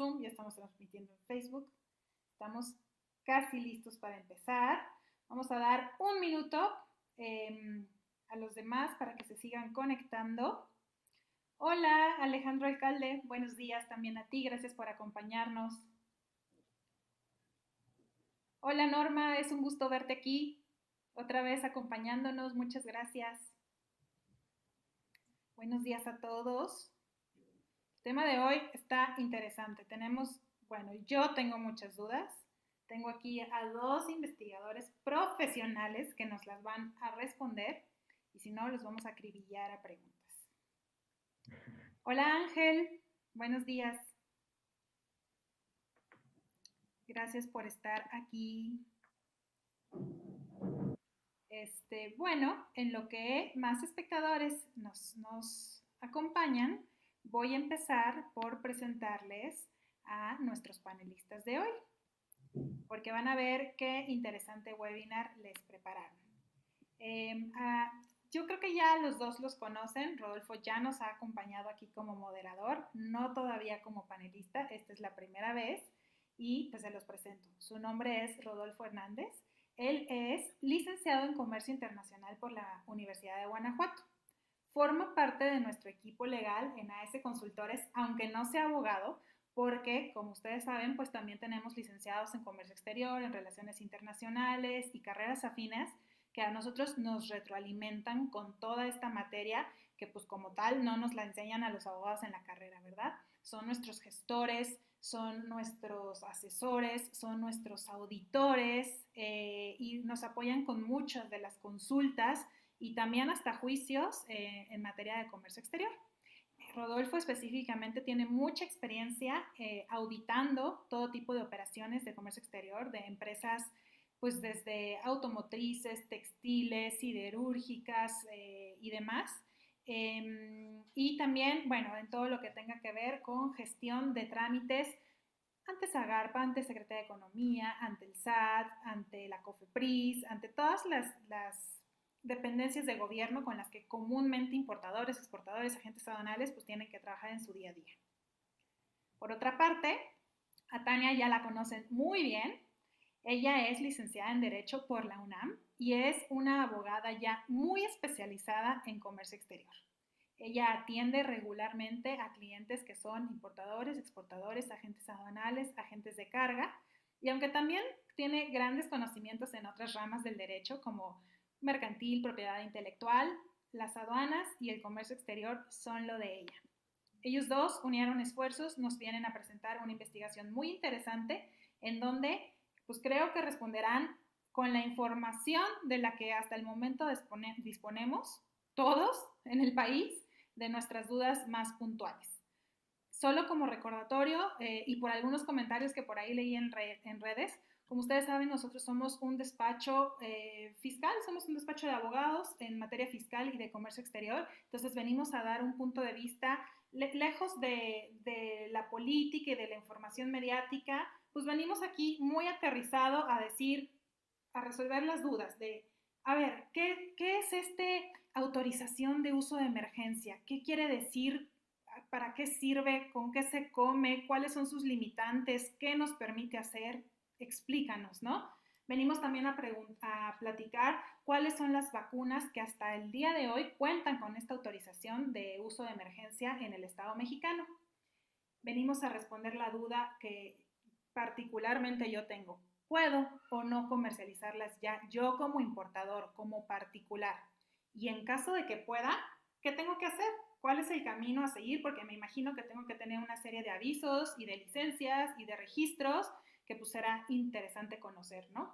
Zoom, ya estamos transmitiendo en Facebook. Estamos casi listos para empezar. Vamos a dar un minuto a los demás para que se sigan conectando. Hola, Alejandro Alcalde, buenos días también a ti, gracias por acompañarnos. Hola Norma, es un gusto verte aquí, otra vez acompañándonos, muchas gracias. Buenos días a todos. El tema de hoy está interesante. Yo tengo muchas dudas. Tengo aquí a dos investigadores profesionales que nos las van a responder y si no, los vamos a acribillar a preguntas. Hola Ángel, buenos días. Gracias por estar aquí. En lo que más espectadores nos acompañan, voy a empezar por presentarles a nuestros panelistas de hoy, porque van a ver qué interesante webinar les prepararon. Yo creo que ya los dos los conocen. Rodolfo ya nos ha acompañado aquí como moderador, no todavía como panelista, esta es la primera vez y pues se los presento. Su nombre es Rodolfo Hernández. Él es licenciado en Comercio Internacional por la Universidad de Guanajuato. Forma parte de nuestro equipo legal en AS Consultores, aunque no sea abogado, porque, como ustedes saben, pues también tenemos licenciados en Comercio Exterior, en Relaciones Internacionales y carreras afines que a nosotros nos retroalimentan con toda esta materia que pues como tal no nos la enseñan a los abogados en la carrera, ¿verdad? Son nuestros gestores, son nuestros asesores, son nuestros auditores y nos apoyan con muchas de las consultas y también hasta juicios en materia de comercio exterior. Rodolfo específicamente tiene mucha experiencia auditando todo tipo de operaciones de comercio exterior de empresas pues desde automotrices, textiles, siderúrgicas y demás. Y también, bueno, en todo lo que tenga que ver con gestión de trámites ante Zagarpa, ante Secretaría de Economía, ante el SAT, ante la COFEPRIS, ante todas las dependencias de gobierno con las que comúnmente importadores, exportadores, agentes aduanales pues tienen que trabajar en su día a día. Por otra parte, a Tania ya la conocen muy bien. Ella es licenciada en Derecho por la UNAM y es una abogada ya muy especializada en comercio exterior. Ella atiende regularmente a clientes que son importadores, exportadores, agentes aduanales, agentes de carga, y aunque también tiene grandes conocimientos en otras ramas del derecho como mercantil, propiedad intelectual, las aduanas y el comercio exterior son lo de ella. Ellos dos unieron esfuerzos, nos vienen a presentar una investigación muy interesante en donde pues creo que responderán con la información de la que hasta el momento disponemos todos en el país de nuestras dudas más puntuales. Solo como recordatorio y por algunos comentarios que por ahí leí en redes, como ustedes saben, nosotros somos un despacho fiscal, somos un despacho de abogados en materia fiscal y de comercio exterior, entonces venimos a dar un punto de vista lejos de la política y de la información mediática, pues venimos aquí muy aterrizado a decir, a resolver las dudas de, a ver, ¿qué es autorización de uso de emergencia? ¿Qué quiere decir? ¿Para qué sirve? ¿Con qué se come? ¿Cuáles son sus limitantes? ¿Qué nos permite hacer? Explícanos, ¿no? Venimos también a platicar cuáles son las vacunas que hasta el día de hoy cuentan con esta autorización de uso de emergencia en el Estado mexicano. Venimos a responder la duda que particularmente yo tengo. ¿Puedo o no comercializarlas ya yo como importador, como particular? Y en caso de que pueda, ¿qué tengo que hacer? ¿Cuál es el camino a seguir? Porque me imagino que tengo que tener una serie de avisos y de licencias y de registros que pues será interesante conocer, ¿no?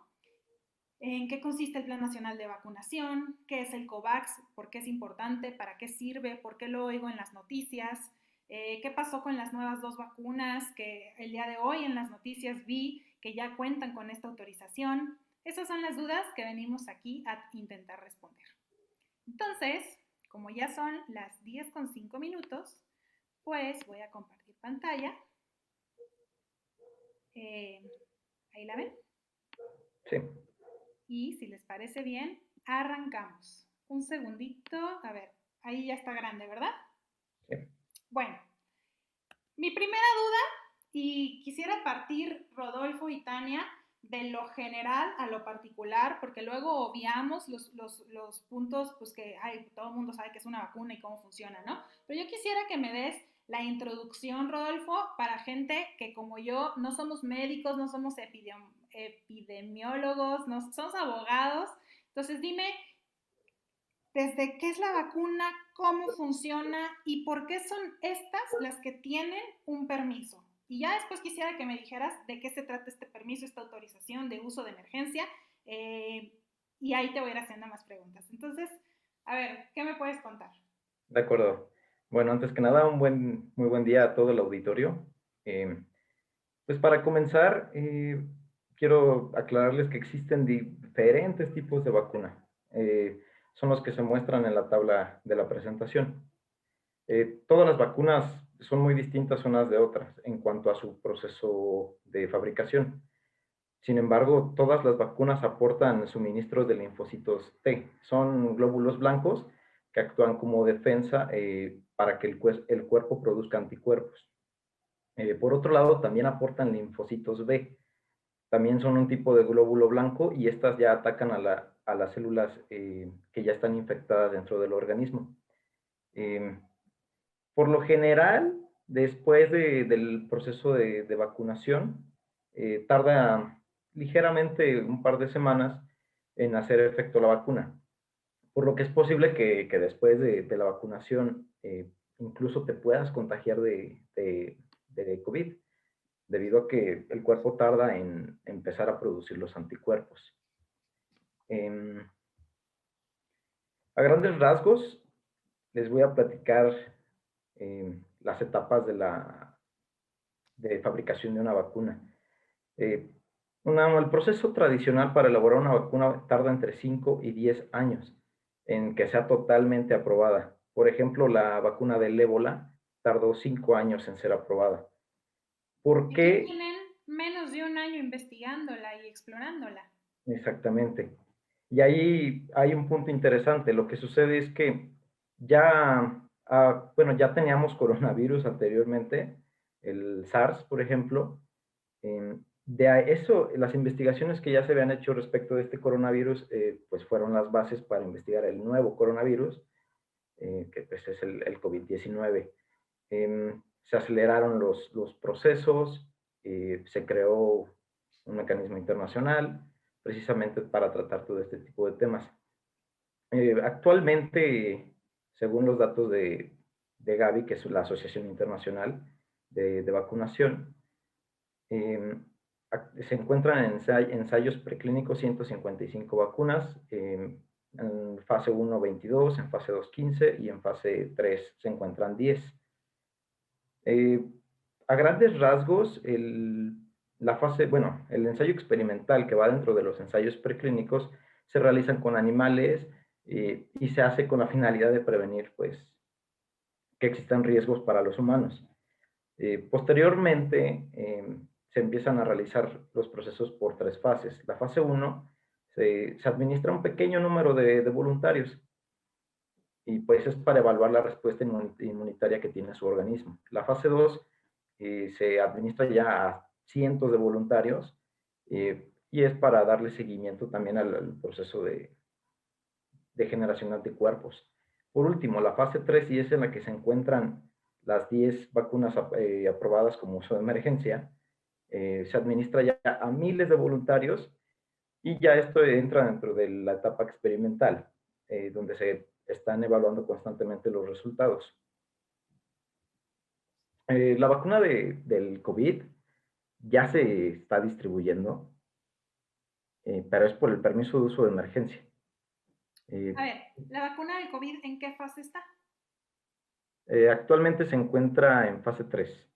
¿En qué consiste el Plan Nacional de Vacunación? ¿Qué es el COVAX? ¿Por qué es importante? ¿Para qué sirve? ¿Por qué lo oigo en las noticias? ¿Qué pasó con las nuevas 2 vacunas que el día de hoy en las noticias vi que ya cuentan con esta autorización? Esas son las dudas que venimos aquí a intentar responder. Entonces, como ya son las 10:05, pues voy a compartir pantalla. ¿Ahí la ven? Sí. Y si les parece bien, arrancamos. Un segundito, a ver, ahí ya está grande, ¿verdad? Sí. Bueno, mi primera duda, y quisiera partir, Rodolfo y Tania, de lo general a lo particular, porque luego obviamos los puntos, pues que ay, todo el mundo sabe que es una vacuna y cómo funciona, ¿no? Pero yo quisiera que me des la introducción, Rodolfo, para gente que como yo no somos médicos, no somos epidemiólogos, no somos abogados. Entonces dime, desde qué es la vacuna, cómo funciona y por qué son estas las que tienen un permiso. Y ya después quisiera que me dijeras de qué se trata este permiso, esta autorización de uso de emergencia, eh, y ahí te voy a ir haciendo más preguntas. Entonces, a ver, ¿qué me puedes contar? De acuerdo. Bueno, antes que nada, muy buen día a todo el auditorio. Eh, pues para comenzar, quiero aclararles que existen diferentes tipos de vacuna. Son los que se muestran en la tabla de la presentación. Todas las vacunas son muy distintas unas de otras en cuanto a su proceso de fabricación. Sin embargo, todas las vacunas aportan suministros de linfocitos T. Son glóbulos blancos que actúan como defensa para que el cuerpo produzca anticuerpos. Por otro lado, también aportan linfocitos B. También son un tipo de glóbulo blanco y estas ya atacan a las células que ya están infectadas dentro del organismo. Eh, por lo general, después del proceso de vacunación, tarda ligeramente un par de semanas en hacer efecto la vacuna, por lo que es posible que después de la vacunación incluso te puedas contagiar de COVID, debido a que el cuerpo tarda en empezar a producir los anticuerpos. Em, a grandes rasgos, les voy a platicar las etapas de fabricación de una vacuna. Eh, el proceso tradicional para elaborar una vacuna tarda entre 5 y 10 años en que sea totalmente aprobada. Por ejemplo, la vacuna del ébola tardó 5 años en ser aprobada. ¿Por Y aquí qué? tienen menos de un año investigándola y explorándola. Exactamente. Y ahí hay un punto interesante. Lo que sucede es que bueno, ya teníamos coronavirus anteriormente, el SARS, por ejemplo. Eso, las investigaciones que ya se habían hecho respecto de este coronavirus, pues fueron las bases para investigar el nuevo coronavirus, que pues es el COVID-19. Se aceleraron los procesos, se creó un mecanismo internacional precisamente para tratar todo este tipo de temas. Actualmente, según los datos de Gavi, que es la Asociación Internacional de Vacunación, eh, se encuentran en ensayos preclínicos 155 vacunas, en fase 1 22, en fase 2 15 y en fase 3 se encuentran 10. Eh, a grandes rasgos, el ensayo experimental que va dentro de los ensayos preclínicos se realizan con animales y se hace con la finalidad de prevenir pues, que existan riesgos para los humanos. Posteriormente, se empiezan a realizar los procesos por 3 fases. La fase 1 se administra un pequeño número de voluntarios y pues es para evaluar la respuesta inmunitaria que tiene su organismo. La fase 2 se administra ya a cientos de voluntarios y es para darle seguimiento también al proceso de generación de anticuerpos. Por último, la fase 3 y es en la que se encuentran las 10 vacunas aprobadas como uso de emergencia, se administra ya a miles de voluntarios y ya esto entra dentro de la etapa experimental, donde se están evaluando constantemente los resultados. La vacuna del COVID ya se está distribuyendo, pero es por el permiso de uso de emergencia. A Eh, ver, ¿la vacuna del COVID en qué fase está? Actualmente se encuentra en fase 3.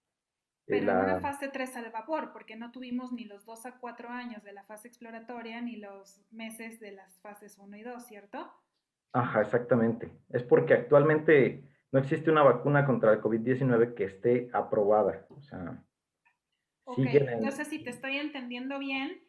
Pero en una La, fase 3 al vapor, porque no tuvimos ni los 2 a 4 años de la fase exploratoria ni los meses de las fases uno y 2, ¿cierto? ajá, exactamente. Es porque actualmente no existe una vacuna contra el COVID-19 que esté aprobada. O sea, Ok, siguen entonces si te estoy entendiendo bien,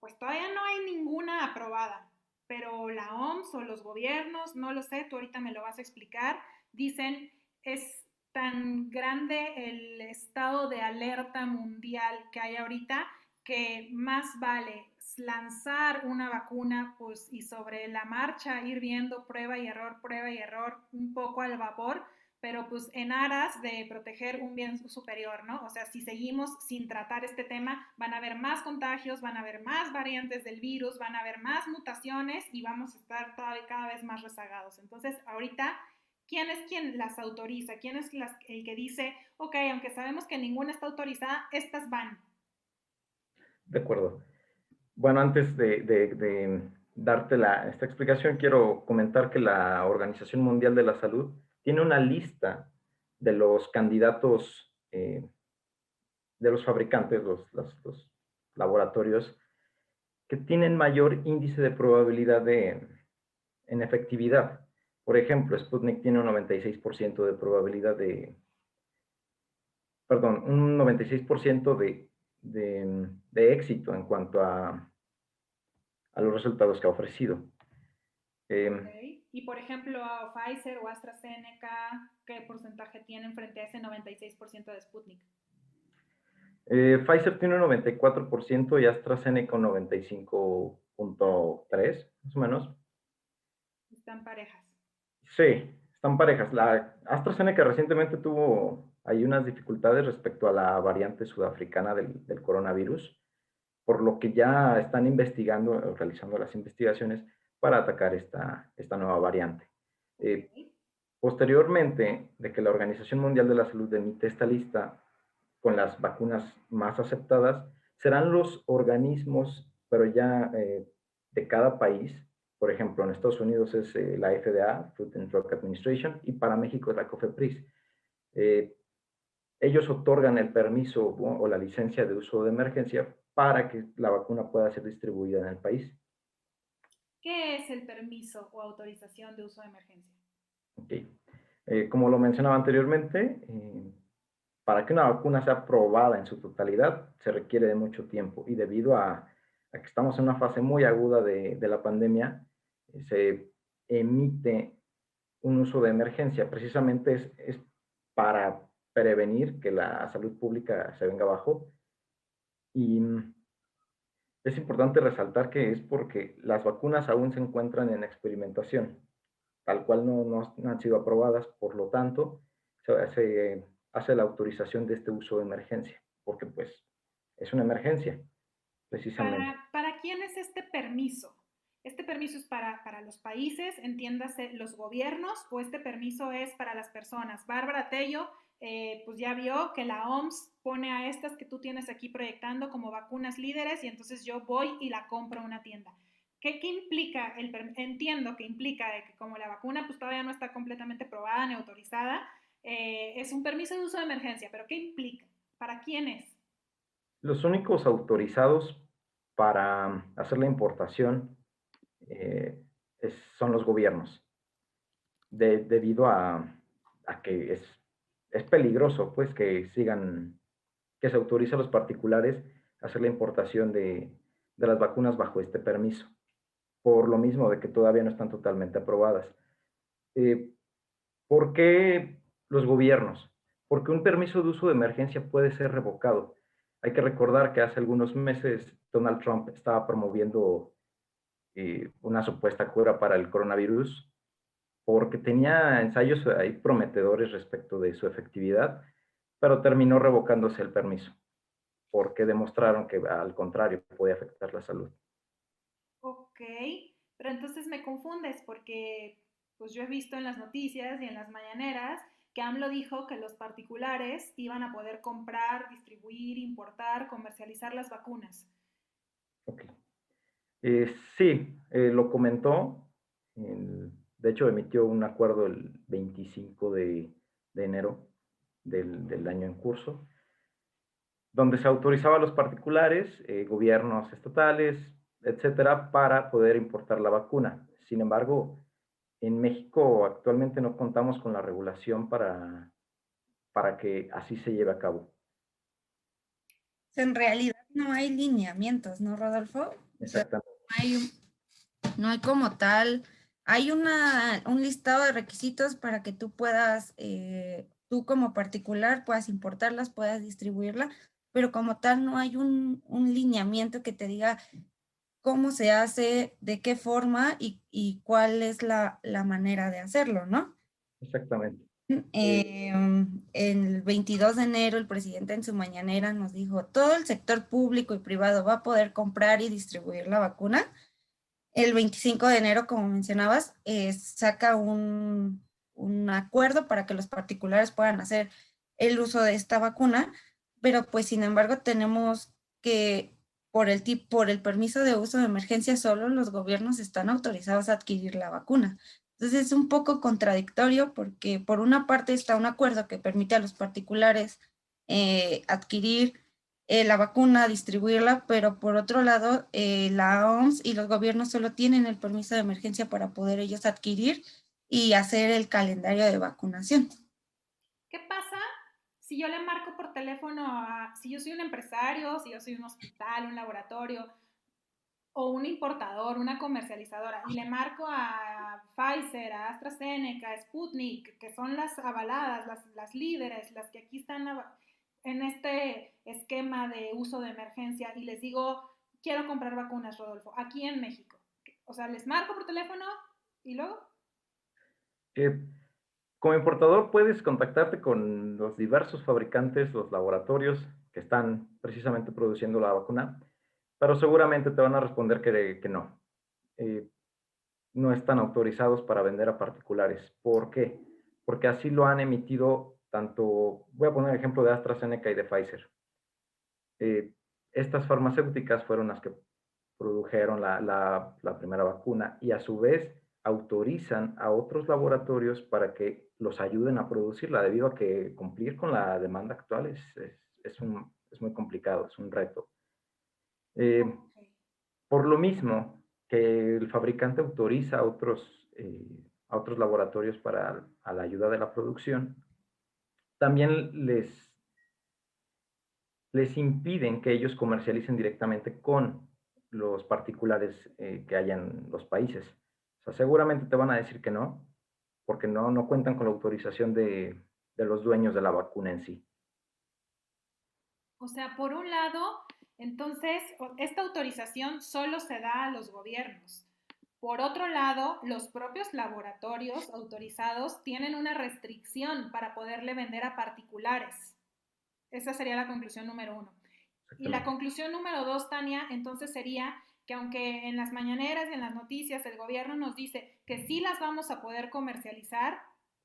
pues todavía no hay ninguna aprobada, pero la OMS o los gobiernos, no lo sé, tú ahorita me lo vas a explicar, dicen es tan grande el estado de alerta mundial que hay ahorita que más vale lanzar una vacuna pues, y sobre la marcha ir viendo prueba y error, un poco al vapor, pero pues en aras de proteger un bien superior, ¿no? O sea, si seguimos sin tratar este tema, van a haber más contagios, van a haber más variantes del virus, van a haber más mutaciones y vamos a estar cada vez más rezagados. Entonces, ahorita, ¿quién es quien las autoriza? ¿Quién es el que dice, ok, aunque sabemos que ninguna está autorizada, estas van? De acuerdo. Bueno, antes de darte esta explicación, quiero comentar que la Organización Mundial de la Salud tiene una lista de los candidatos, de los fabricantes, los laboratorios, que tienen mayor índice de probabilidad en efectividad. Por ejemplo, Sputnik tiene un 96% de probabilidad perdón, un 96% de éxito en cuanto a los resultados que ha ofrecido. Ok. Y por ejemplo, Pfizer o AstraZeneca, ¿qué porcentaje tienen frente a ese 96% de Sputnik? Pfizer tiene un 94% y AstraZeneca un 95.3%, más o menos. Están parejas. Sí, están parejas. La AstraZeneca recientemente tuvo ahí unas dificultades respecto a la variante sudafricana del coronavirus, por lo que ya están investigando, realizando las investigaciones para atacar esta nueva variante. Ok. Posteriormente de que la Organización Mundial de la Salud emite esta lista con las vacunas más aceptadas, serán los organismos, pero ya de cada país. Por ejemplo, en Estados Unidos es la FDA, Food and Drug Administration, y para México es la COFEPRIS. Eh, Ellos otorgan el permiso o la licencia de uso de emergencia para que la vacuna pueda ser distribuida en el país. ¿Qué es el permiso o autorización de uso de emergencia? Okay. Como lo mencionaba anteriormente, para que una vacuna sea aprobada en su totalidad se requiere de mucho tiempo y debido a que estamos en una fase muy aguda de la pandemia, se emite un uso de emergencia. Precisamente es para prevenir que la salud pública se venga abajo. Y es importante resaltar que es porque las vacunas aún se encuentran en experimentación, tal cual no han sido aprobadas, por lo tanto, se hace la autorización de este uso de emergencia, porque pues es una emergencia, precisamente. ¿Para quién es este permiso? ¿Este permiso es para los países, entiéndase, los gobiernos, o este permiso es para las personas? Bárbara Tello, pues ya vio que la OMS pone a estas que tú tienes aquí proyectando como vacunas líderes y entonces yo voy y la compro en una tienda. ¿Qué implica? Entiendo que implica que como la vacuna pues todavía no está completamente probada ni autorizada, es un permiso de uso de emergencia, pero ¿qué implica? ¿Para quién es? Los únicos autorizados para hacer la importación son los gobiernos, debido a que es peligroso, pues, que se autorice a los particulares a hacer la importación de las vacunas bajo este permiso, por lo mismo de que todavía no están totalmente aprobadas. Eh, ¿Por qué los gobiernos? Porque un permiso de uso de emergencia puede ser revocado. Hay que recordar que hace algunos meses Donald Trump estaba promoviendo una supuesta cura para el coronavirus porque tenía ensayos ahí prometedores respecto de su efectividad, pero terminó revocándose el permiso porque demostraron que al contrario puede afectar la salud. Ok, pero entonces me confundes porque pues yo he visto en las noticias y en las mañaneras que AMLO dijo que los particulares iban a poder comprar, distribuir, importar, comercializar las vacunas. Okay. Sí, lo comentó, de hecho emitió un acuerdo el 25 de enero del año en curso, donde se autorizaba a los particulares, gobiernos estatales, etcétera, para poder importar la vacuna. Sin embargo, en México actualmente no contamos con la regulación para que así se lleve a cabo. En realidad no hay lineamientos, ¿no, Rodolfo? O sea, Exactamente. no hay como tal, hay un listado de requisitos para que tú puedas tú como particular puedas importarlas, puedas distribuirla, pero como tal no hay un lineamiento que te diga cómo se hace, de qué forma y cuál es la manera de hacerlo, ¿no? Exactamente. Eh, El 22 de enero el presidente en su mañanera nos dijo, todo el sector público y privado va a poder comprar y distribuir la vacuna. El 25 de enero, como mencionabas, saca un acuerdo para que los particulares puedan hacer el uso de esta vacuna, pero pues sin embargo tenemos que por el permiso de uso de emergencia solo los gobiernos están autorizados a adquirir la vacuna. Entonces es un poco contradictorio porque por una parte está un acuerdo que permite a los particulares adquirir la vacuna, distribuirla, pero por otro lado, la OMS y los gobiernos solo tienen el permiso de emergencia para poder ellos adquirir y hacer el calendario de vacunación. ¿Qué pasa si yo le marco por teléfono si yo soy un empresario, si yo soy un hospital, un laboratorio o un importador, una comercializadora, y le marco a Pfizer, a AstraZeneca, a Sputnik, que son las avaladas, las líderes, las que aquí están en este esquema de uso de emergencia, y les digo, quiero comprar vacunas, Rodolfo, aquí en México? O sea, les marco por teléfono y luego... eh, Como importador puedes contactarte con los diversos fabricantes, los laboratorios que están precisamente produciendo la vacuna, pero seguramente te van a responder que no. Eh, no están autorizados para vender a particulares. ¿Por qué? Porque así lo han emitido tanto, voy a poner el ejemplo de AstraZeneca y de Pfizer. Eh, Estas farmacéuticas fueron las que produjeron la primera vacuna y a su vez autorizan a otros laboratorios para que los ayuden a producirla, debido a que cumplir con la demanda actual es muy complicado, es un reto. Eh, Okay. por lo mismo que el fabricante autoriza a otros laboratorios para a la ayuda de la producción, también les impiden que ellos comercialicen directamente con los particulares que hay en los países. O sea, seguramente te van a decir que no, porque no cuentan con la autorización de los dueños de la vacuna en sí. O sea, por un lado, entonces, esta autorización solo se da a los gobiernos. Por otro lado, los propios laboratorios autorizados tienen una restricción para poderle vender a particulares. Esa sería la conclusión número uno. Y la Exactamente. conclusión número dos, Tania, entonces sería que aunque en las mañaneras y en las noticias el gobierno nos dice que sí las vamos a poder comercializar,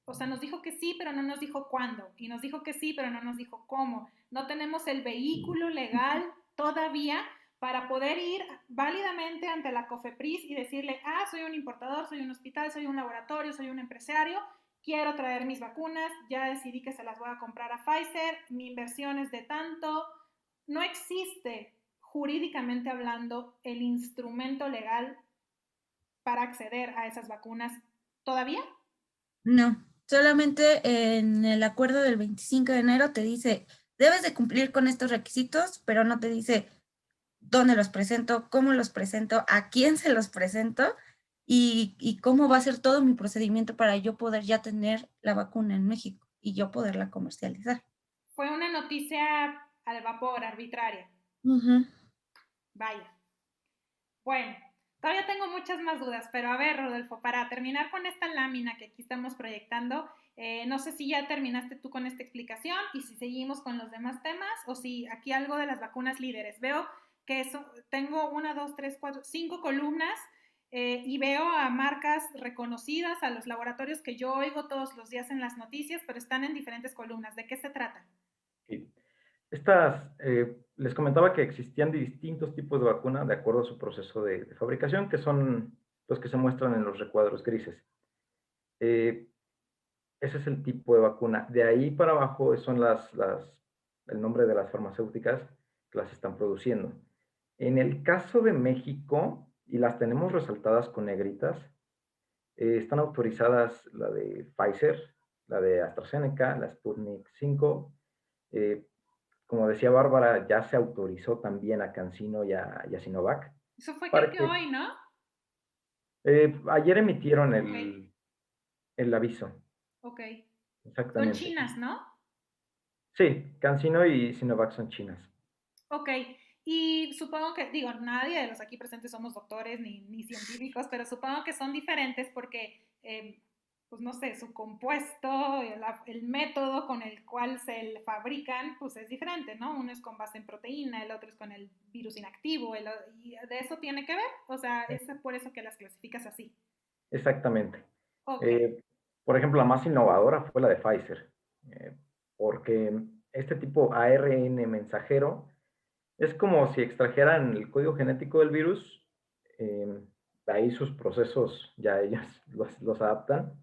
o sea, nos dijo que sí, pero no nos dijo cuándo, y nos dijo que sí, pero no nos dijo cómo. No tenemos el vehículo legal todavía para poder ir válidamente ante la COFEPRIS y decirle, soy un importador, soy un hospital, soy un laboratorio, soy un empresario, quiero traer mis vacunas, ya decidí que se las voy a comprar a Pfizer, mi inversión es de tanto. No existe, jurídicamente hablando, el instrumento legal para acceder a esas vacunas todavía. No, solamente en el acuerdo del 25 de enero te dice, debes de cumplir con estos requisitos, pero no te dice dónde los presento, cómo los presento, a quién se los presento y cómo va a ser todo mi procedimiento para yo poder ya tener la vacuna en México y yo poderla comercializar. Fue una noticia al vapor, arbitraria. Ujú. Vaya. Bueno, todavía tengo muchas más dudas, pero a ver, Rodolfo, para terminar con esta lámina que aquí estamos proyectando, no sé si ya terminaste tú con esta explicación y si seguimos con los demás temas o si aquí algo de las vacunas líderes. Veo que tengo una, dos, tres, cuatro, cinco columnas y veo a marcas reconocidas, a los laboratorios que yo oigo todos los días en las noticias, pero están en diferentes columnas. ¿De qué se trata? Sí. Les comentaba que existían distintos tipos de vacuna de acuerdo a su proceso de fabricación, que son los que se muestran en los recuadros grises. Eh, Ese es el tipo de vacuna. De ahí para abajo son el nombre de las farmacéuticas que las están produciendo. En el caso de México, y las tenemos resaltadas con negritas, están autorizadas la de Pfizer, la de AstraZeneca, la Sputnik 5. eh, Como decía Bárbara, ya se autorizó también a CanSino y a Sinovac. Eso fue creo Para que que, hoy, ¿no? ayer emitieron Ok, el aviso. ok. Son exactamente. chinas, ¿no? Sí, CanSino y Sinovac son chinas. Ok, y supongo que, digo, nadie de los aquí presentes somos doctores ni científicos, pero supongo que son diferentes porque, pues no sé, su compuesto, el método con el cual se fabrican, pues es diferente, ¿no? Uno es con base en proteína, el otro es con el virus inactivo, y de eso tiene que ver, o sea, es por eso que las clasificas así. Exactamente. Ok, Eh, por ejemplo, la más innovadora fue la de Pfizer, eh, porque este tipo ARN mensajero es como si extrajeran el código genético del virus, de ahí sus procesos ya ellos los adaptan.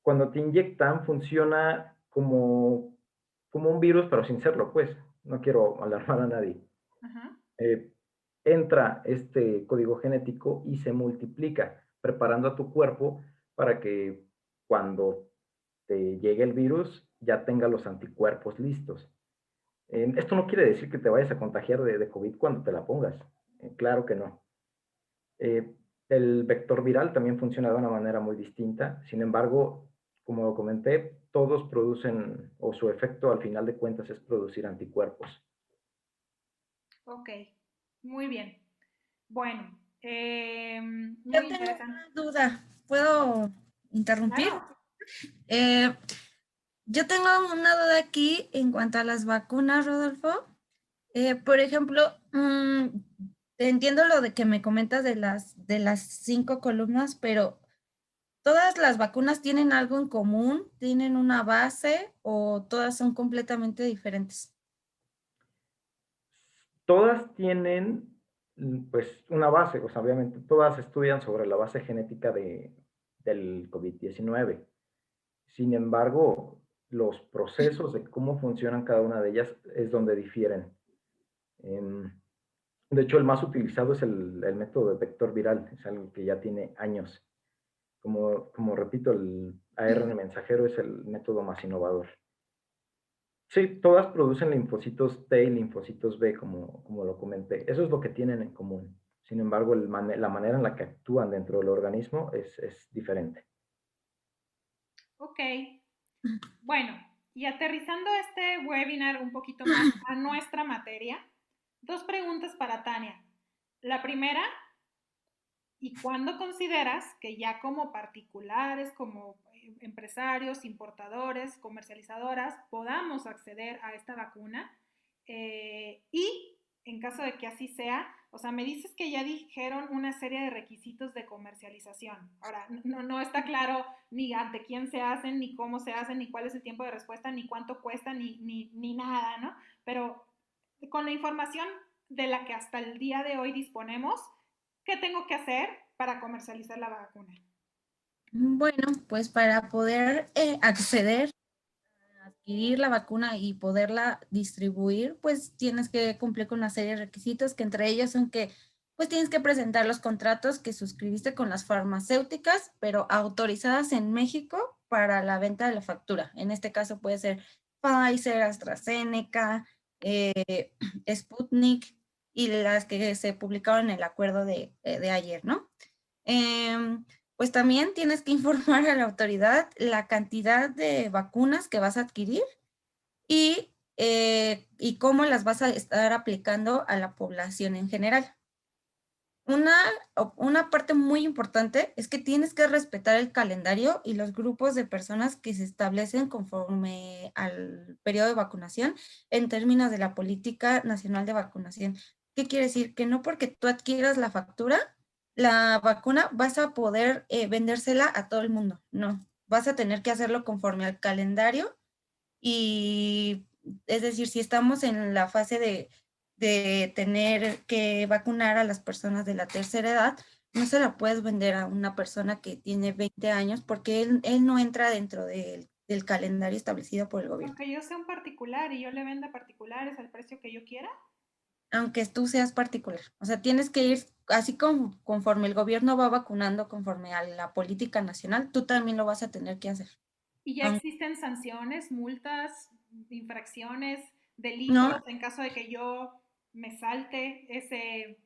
Cuando te inyectan funciona como un virus, pero sin serlo, pues. No quiero alarmar a nadie. ajá, Eh, entra este código genético y se multiplica, preparando a tu cuerpo para que cuando te llegue el virus ya tenga los anticuerpos listos. Esto no quiere decir que te vayas a contagiar de COVID cuando te la pongas. Claro que no. El vector viral también funciona de una manera muy distinta. Sin embargo, como lo comenté, todos producen, o su efecto al final de cuentas es producir anticuerpos. ok, muy bien. Bueno, Yo muy tengo interesante. una duda. ¿Puedo interrumpir? Claro, Eh, yo tengo una duda aquí en cuanto a las vacunas, Rodolfo. Por ejemplo, entiendo lo de que me comentas de las 5 columnas, pero ¿todas las vacunas tienen algo en común? ¿Tienen una base o todas son completamente diferentes? Todas tienen, pues, una base, o sea, obviamente todas estudian sobre la base genética del COVID-19. Sin embargo, los procesos de cómo funcionan cada una de ellas es donde difieren. Em, de hecho, el más utilizado es el método de vector viral, es algo que ya tiene años. Como repito, el ARN mensajero es el método más innovador. Sí, todas producen linfocitos T y linfocitos B, como lo comenté. Eso es lo que tienen en común. Sin embargo, la manera en la que actúan dentro del organismo es diferente. ok. Bueno, y aterrizando este webinar un poquito más a nuestra materia, dos preguntas para Tania. La primera, ¿y cuándo consideras que ya como particulares, como empresarios, importadores, comercializadoras, podamos acceder a esta vacuna? Y en caso de que así sea, o sea, me dices que ya dijeron una serie de requisitos de comercialización. Ahora, no está claro ni ante quién se hacen, ni cómo se hacen, ni cuál es el tiempo de respuesta, ni cuánto cuesta, ni nada, ¿no? Pero con la información de la que hasta el día de hoy disponemos, ¿qué tengo que hacer para comercializar la vacuna? Bueno, pues para poder acceder a adquirir la vacuna y poderla distribuir, pues tienes que cumplir con una serie de requisitos, que entre ellos son que pues tienes que presentar los contratos que suscribiste con las farmacéuticas, pero autorizadas en México para la venta de la factura. En este caso puede ser Pfizer, AstraZeneca, Sputnik y las que se publicaron en el acuerdo de ayer, ¿no? Pues también tienes que informar a la autoridad la cantidad de vacunas que vas a adquirir y cómo las vas a estar aplicando a la población en general. Una, una parte muy importante es que tienes que respetar el calendario y los grupos de personas que se establecen conforme al periodo de vacunación en términos de la Política Nacional de Vacunación. ¿Qué quiere decir? Que no porque tú adquieras la factura, la vacuna, vas a poder vendérsela a todo el mundo. No, vas a tener que hacerlo conforme al calendario y es decir, si estamos en la fase de tener que vacunar a las personas de la tercera edad, no se la puedes vender a una persona que tiene 20 años porque él no entra dentro del calendario establecido por el gobierno. Aunque yo sea un particular y yo le venda particulares al precio que yo quiera. Aunque tú seas particular. O sea, tienes que ir así como conforme el gobierno va vacunando, conforme a la política nacional, tú también lo vas a tener que hacer. Y ya Aunque existen sanciones, multas, infracciones, no, delitos en caso de que yo me salte ese.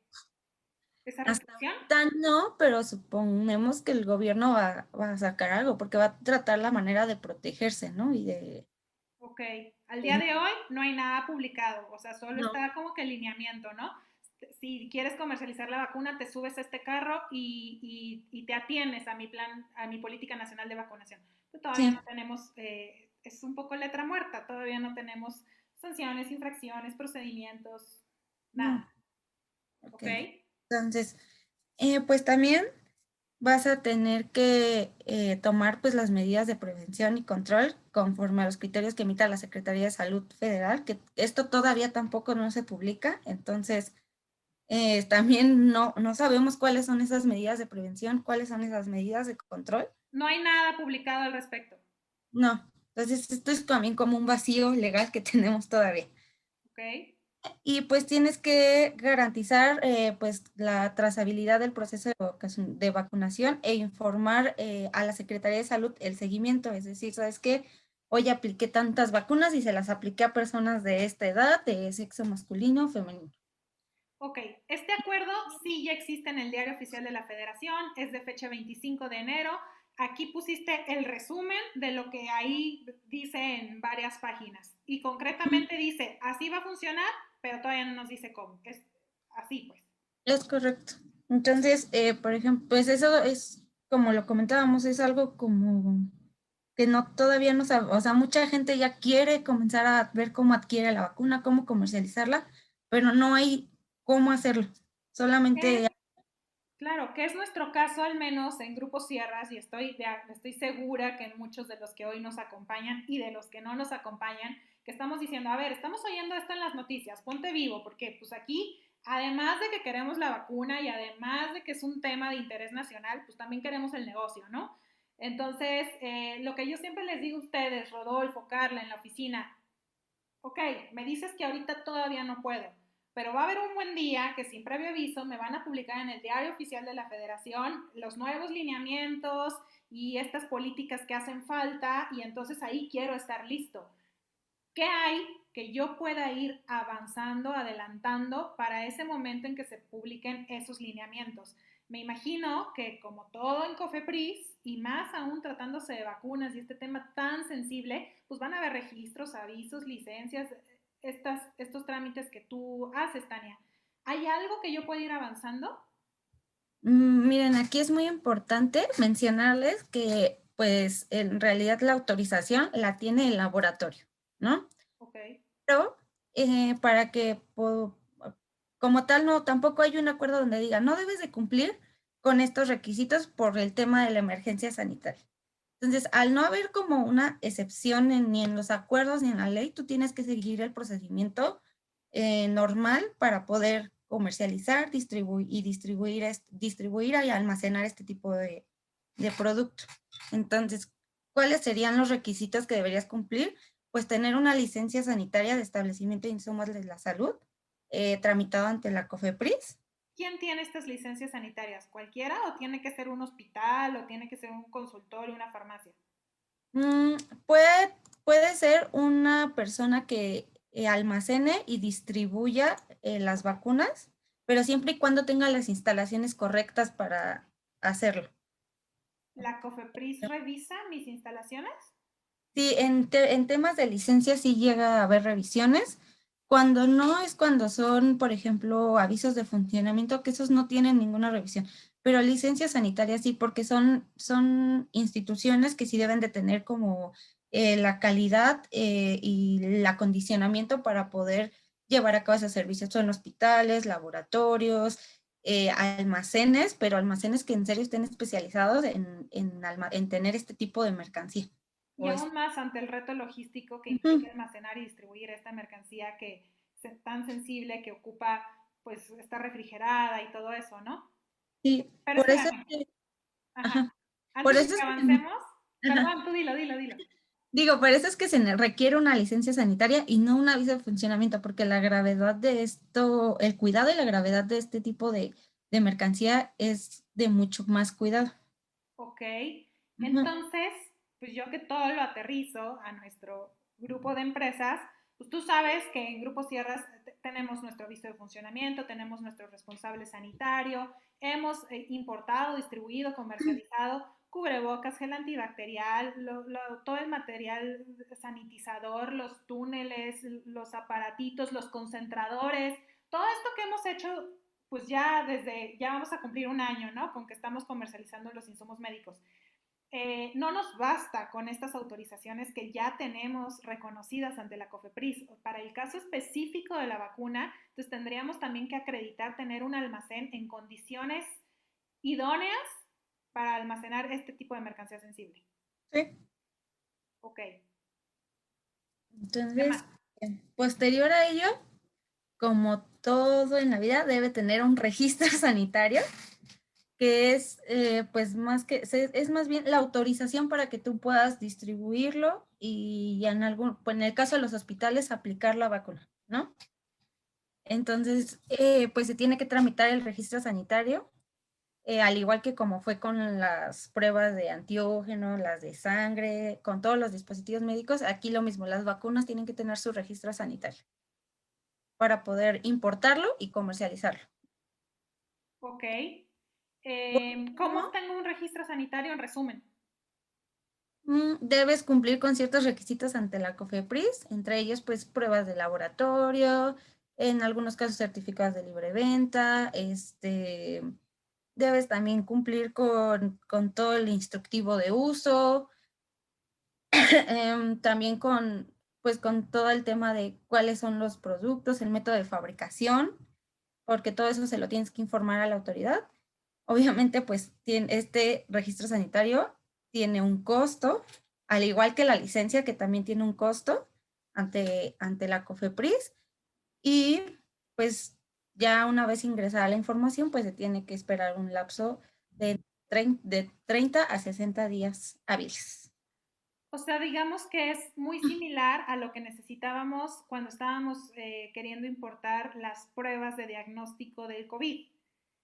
esa Hasta restricción? ahorita no, pero suponemos que el gobierno va a sacar algo porque va a tratar la manera de protegerse, ¿no? Y de... Ok, al día de hoy no hay nada publicado, o sea, solo No, está como que el lineamiento, ¿no? Si quieres comercializar la vacuna, te subes a este carro y te atienes a mi plan, a mi política nacional de vacunación. Pero todavía no sí, tenemos, es un poco letra muerta, todavía no tenemos sanciones, infracciones, procedimientos, no. nada, Ok. ¿ok? Entonces, pues también vas a tener que tomar pues las medidas de prevención y control conforme a los criterios que emita la Secretaría de Salud Federal, que esto todavía tampoco no se publica, entonces también no sabemos cuáles son esas medidas de prevención, cuáles son esas medidas de control. No hay nada publicado al respecto, No, entonces esto es también como un vacío legal que tenemos todavía. ¿ok? Y pues tienes que garantizar pues la trazabilidad del proceso de vacunación e informar a la Secretaría de Salud el seguimiento, es decir, ¿sabes qué? Hoy apliqué tantas vacunas y se las apliqué a personas de esta edad, de sexo masculino o femenino. Ok, este acuerdo sí ya existe en el Diario Oficial de la Federación, es de fecha 25 de enero. Aquí pusiste el resumen de lo que ahí dice en varias páginas. Y concretamente dice, así va a funcionar, pero todavía no nos dice cómo. Es así pues. Es correcto. Entonces, por ejemplo, pues eso es, como lo comentábamos, es algo como que no todavía no sabe, o sea, mucha gente ya quiere comenzar a ver cómo adquiere la vacuna, cómo comercializarla, pero no hay cómo hacerlo. Es, Solamente, claro, que es nuestro caso al menos en Grupo Sierras y estoy segura que en muchos de los que hoy nos acompañan y de los que no nos acompañan, que estamos diciendo, a ver, estamos oyendo esto en las noticias, ponte vivo, porque pues aquí, además de que queremos la vacuna y además de que es un tema de interés nacional, pues también queremos el negocio, ¿no? Entonces, lo que yo siempre les digo a ustedes, Rodolfo, Carla, en la oficina, ok, me dices que ahorita todavía no puedo, pero va a haber un buen día que sin previo aviso me van a publicar en el Diario Oficial de la Federación los nuevos lineamientos y estas políticas que hacen falta y entonces ahí quiero estar listo. ¿Qué hay que yo pueda ir avanzando, adelantando para ese momento en que se publiquen esos lineamientos? Me imagino que como todo en COFEPRIS, y más aún tratándose de vacunas y este tema tan sensible, pues van a haber registros, avisos, licencias, estos trámites que tú haces, Tania. ¿Hay algo que yo pueda ir avanzando? miren, aquí es muy importante mencionarles que, pues, en realidad la autorización la tiene el laboratorio, ¿no? Ok. Pero para que como tal no tampoco hay un acuerdo donde diga no debes de cumplir con estos requisitos por el tema de la emergencia sanitaria. Entonces, al no haber como una excepción ni en los acuerdos ni en la ley, tú tienes que seguir el procedimiento normal para poder comercializar, distribuir y almacenar este tipo de producto. Entonces, ¿cuáles serían los requisitos que deberías cumplir? Pues tener una licencia sanitaria de establecimiento de insumos de la salud tramitado ante la COFEPRIS. ¿Quién tiene estas licencias sanitarias? ¿Cualquiera o tiene que ser un hospital o tiene que ser un consultorio, una farmacia? Mm, puede, puede ser una persona que almacene y distribuya las vacunas, pero siempre y cuando tenga las instalaciones correctas para hacerlo. ¿La COFEPRIS revisa mis instalaciones? Sí, en temas de licencia sí llega a haber revisiones. Cuando no es cuando son, por ejemplo, avisos de funcionamiento, que esos no tienen ninguna revisión, pero licencias sanitarias sí, porque son instituciones que sí deben de tener como la calidad y el acondicionamiento para poder llevar a cabo esos servicios. Son hospitales, laboratorios, almacenes, pero almacenes que en serio estén especializados en tener este tipo de mercancía. Y O es, aún más ante el reto logístico que Ujú. implica almacenar y distribuir esta mercancía que es tan sensible, que ocupa, pues, está refrigerada y todo eso, ¿no? Sí, Pero por eso es espérame, que, ajá, ajá, por antes de eso que es que, avancemos, ajá, perdón, tú dilo, dilo, dilo. digo, por eso es que requiere una licencia sanitaria y no un aviso de funcionamiento, porque la gravedad de esto, el cuidado y la gravedad de este tipo de mercancía es de mucho más cuidado. Ok, Ujú. entonces, pues yo que todo lo aterrizo a nuestro grupo de empresas, pues tú sabes que en Grupo Sierras tenemos nuestro visto de funcionamiento, tenemos nuestro responsable sanitario, hemos importado, distribuido, comercializado cubrebocas, gel antibacterial, todo el material sanitizador, los túneles, los aparatitos, los concentradores, todo esto que hemos hecho, pues ya vamos a cumplir un año, ¿no? Con que estamos comercializando los insumos médicos. No nos basta con estas autorizaciones que ya tenemos reconocidas ante la COFEPRIS. Para el caso específico de la vacuna, entonces tendríamos también que acreditar tener un almacén en condiciones idóneas para almacenar este tipo de mercancía sensible. Sí. Ok. Entonces, posterior a ello, como todo en la vida, debe tener un registro sanitario, que es, pues, es más bien la autorización para que tú puedas distribuirlo y pues en el caso de los hospitales, aplicar la vacuna, ¿no? Entonces, pues se tiene que tramitar el registro sanitario, al igual que como fue con las pruebas de antiógeno, las de sangre, con todos los dispositivos médicos, aquí lo mismo, las vacunas tienen que tener su registro sanitario para poder importarlo y comercializarlo. Ok. ¿Cómo tengo un registro sanitario en resumen? Debes cumplir con ciertos requisitos ante la COFEPRIS, entre ellos pues pruebas de laboratorio, en algunos casos certificados de libre venta, debes también cumplir con todo el instructivo de uso, también pues con todo el tema de cuáles son los productos, el método de fabricación, porque todo eso se lo tienes que informar a la autoridad. Obviamente, pues este registro sanitario tiene un costo, al igual que la licencia, que también tiene un costo ante la COFEPRIS. Y pues ya una vez ingresada la información, pues se tiene que esperar un lapso de 30 a 60 días hábiles. O sea, digamos que es muy similar a lo que necesitábamos cuando estábamos queriendo importar las pruebas de diagnóstico del COVID.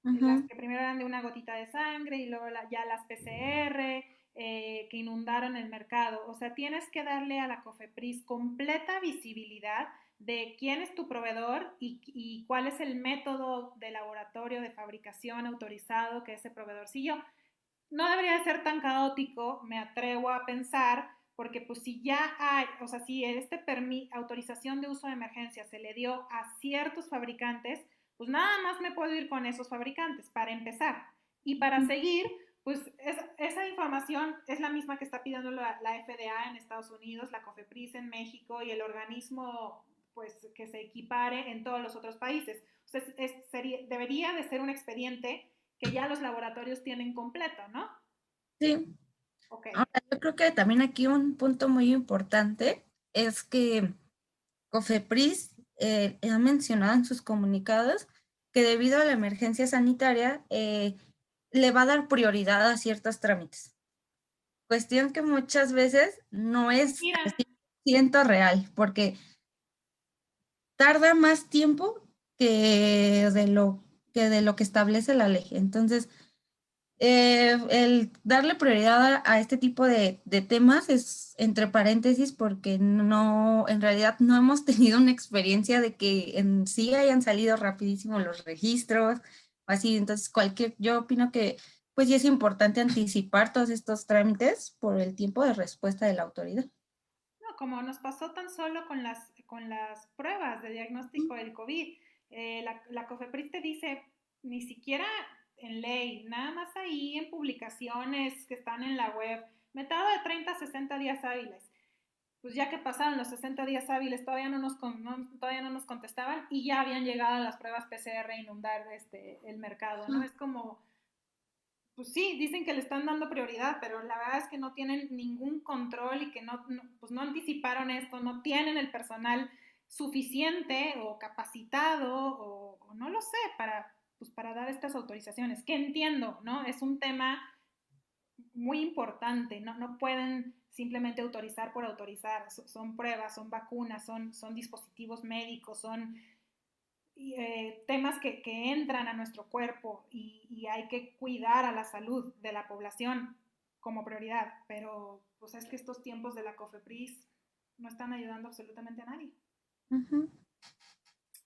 Las que primero eran de una gotita de sangre y luego ya las PCR que inundaron el mercado. O sea, tienes que darle a la COFEPRIS completa visibilidad de quién es tu proveedor y cuál es el método de laboratorio de fabricación autorizado que ese proveedor siguió. No debería de ser tan caótico, me atrevo a pensar, porque pues si ya hay, o sea, si autorización de uso de emergencia se le dio a ciertos fabricantes, pues nada más me puedo ir con esos fabricantes para empezar. Y para seguir, pues esa información es la misma que está pidiendo la FDA en Estados Unidos, la COFEPRIS en México y el organismo pues que se equipare en todos los otros países. O sea, debería de ser un expediente que ya los laboratorios tienen completo, ¿no? Sí. Okay. Ahora, yo creo que también aquí un punto muy importante es que COFEPRIS ha mencionado en sus comunicados que debido a la emergencia sanitaria le va a dar prioridad a ciertos trámites. Cuestión que muchas veces no es 100% real, porque tarda más tiempo que de lo que establece la ley. Entonces, el darle prioridad a este tipo de temas es entre paréntesis porque en realidad no hemos tenido una experiencia de que en sí hayan salido rapidísimo los registros, así, entonces yo opino que pues sí es importante anticipar todos estos trámites por el tiempo de respuesta de la autoridad. No, como nos pasó tan solo con las pruebas de diagnóstico del COVID, la COFEPRIS te dice, ni siquiera en ley, nada más ahí en publicaciones que están en la web, me tardo de 30 a 60 días hábiles. Pues ya que pasaron los 60 días hábiles, todavía no nos contestaban y ya habían llegado las pruebas PCR a inundar el mercado, ¿no? Es como, pues sí, dicen que le están dando prioridad, pero la verdad es que no tienen ningún control y que pues no anticiparon esto, no tienen el personal suficiente o capacitado o no lo sé pues para dar estas autorizaciones, que entiendo, ¿no? Es un tema muy importante, no pueden simplemente autorizar por autorizar, son pruebas, son vacunas, son dispositivos médicos, son temas que entran a nuestro cuerpo y hay que cuidar a la salud de la población como prioridad, pero pues es que estos tiempos de la COFEPRIS no están ayudando absolutamente a nadie. Ujú.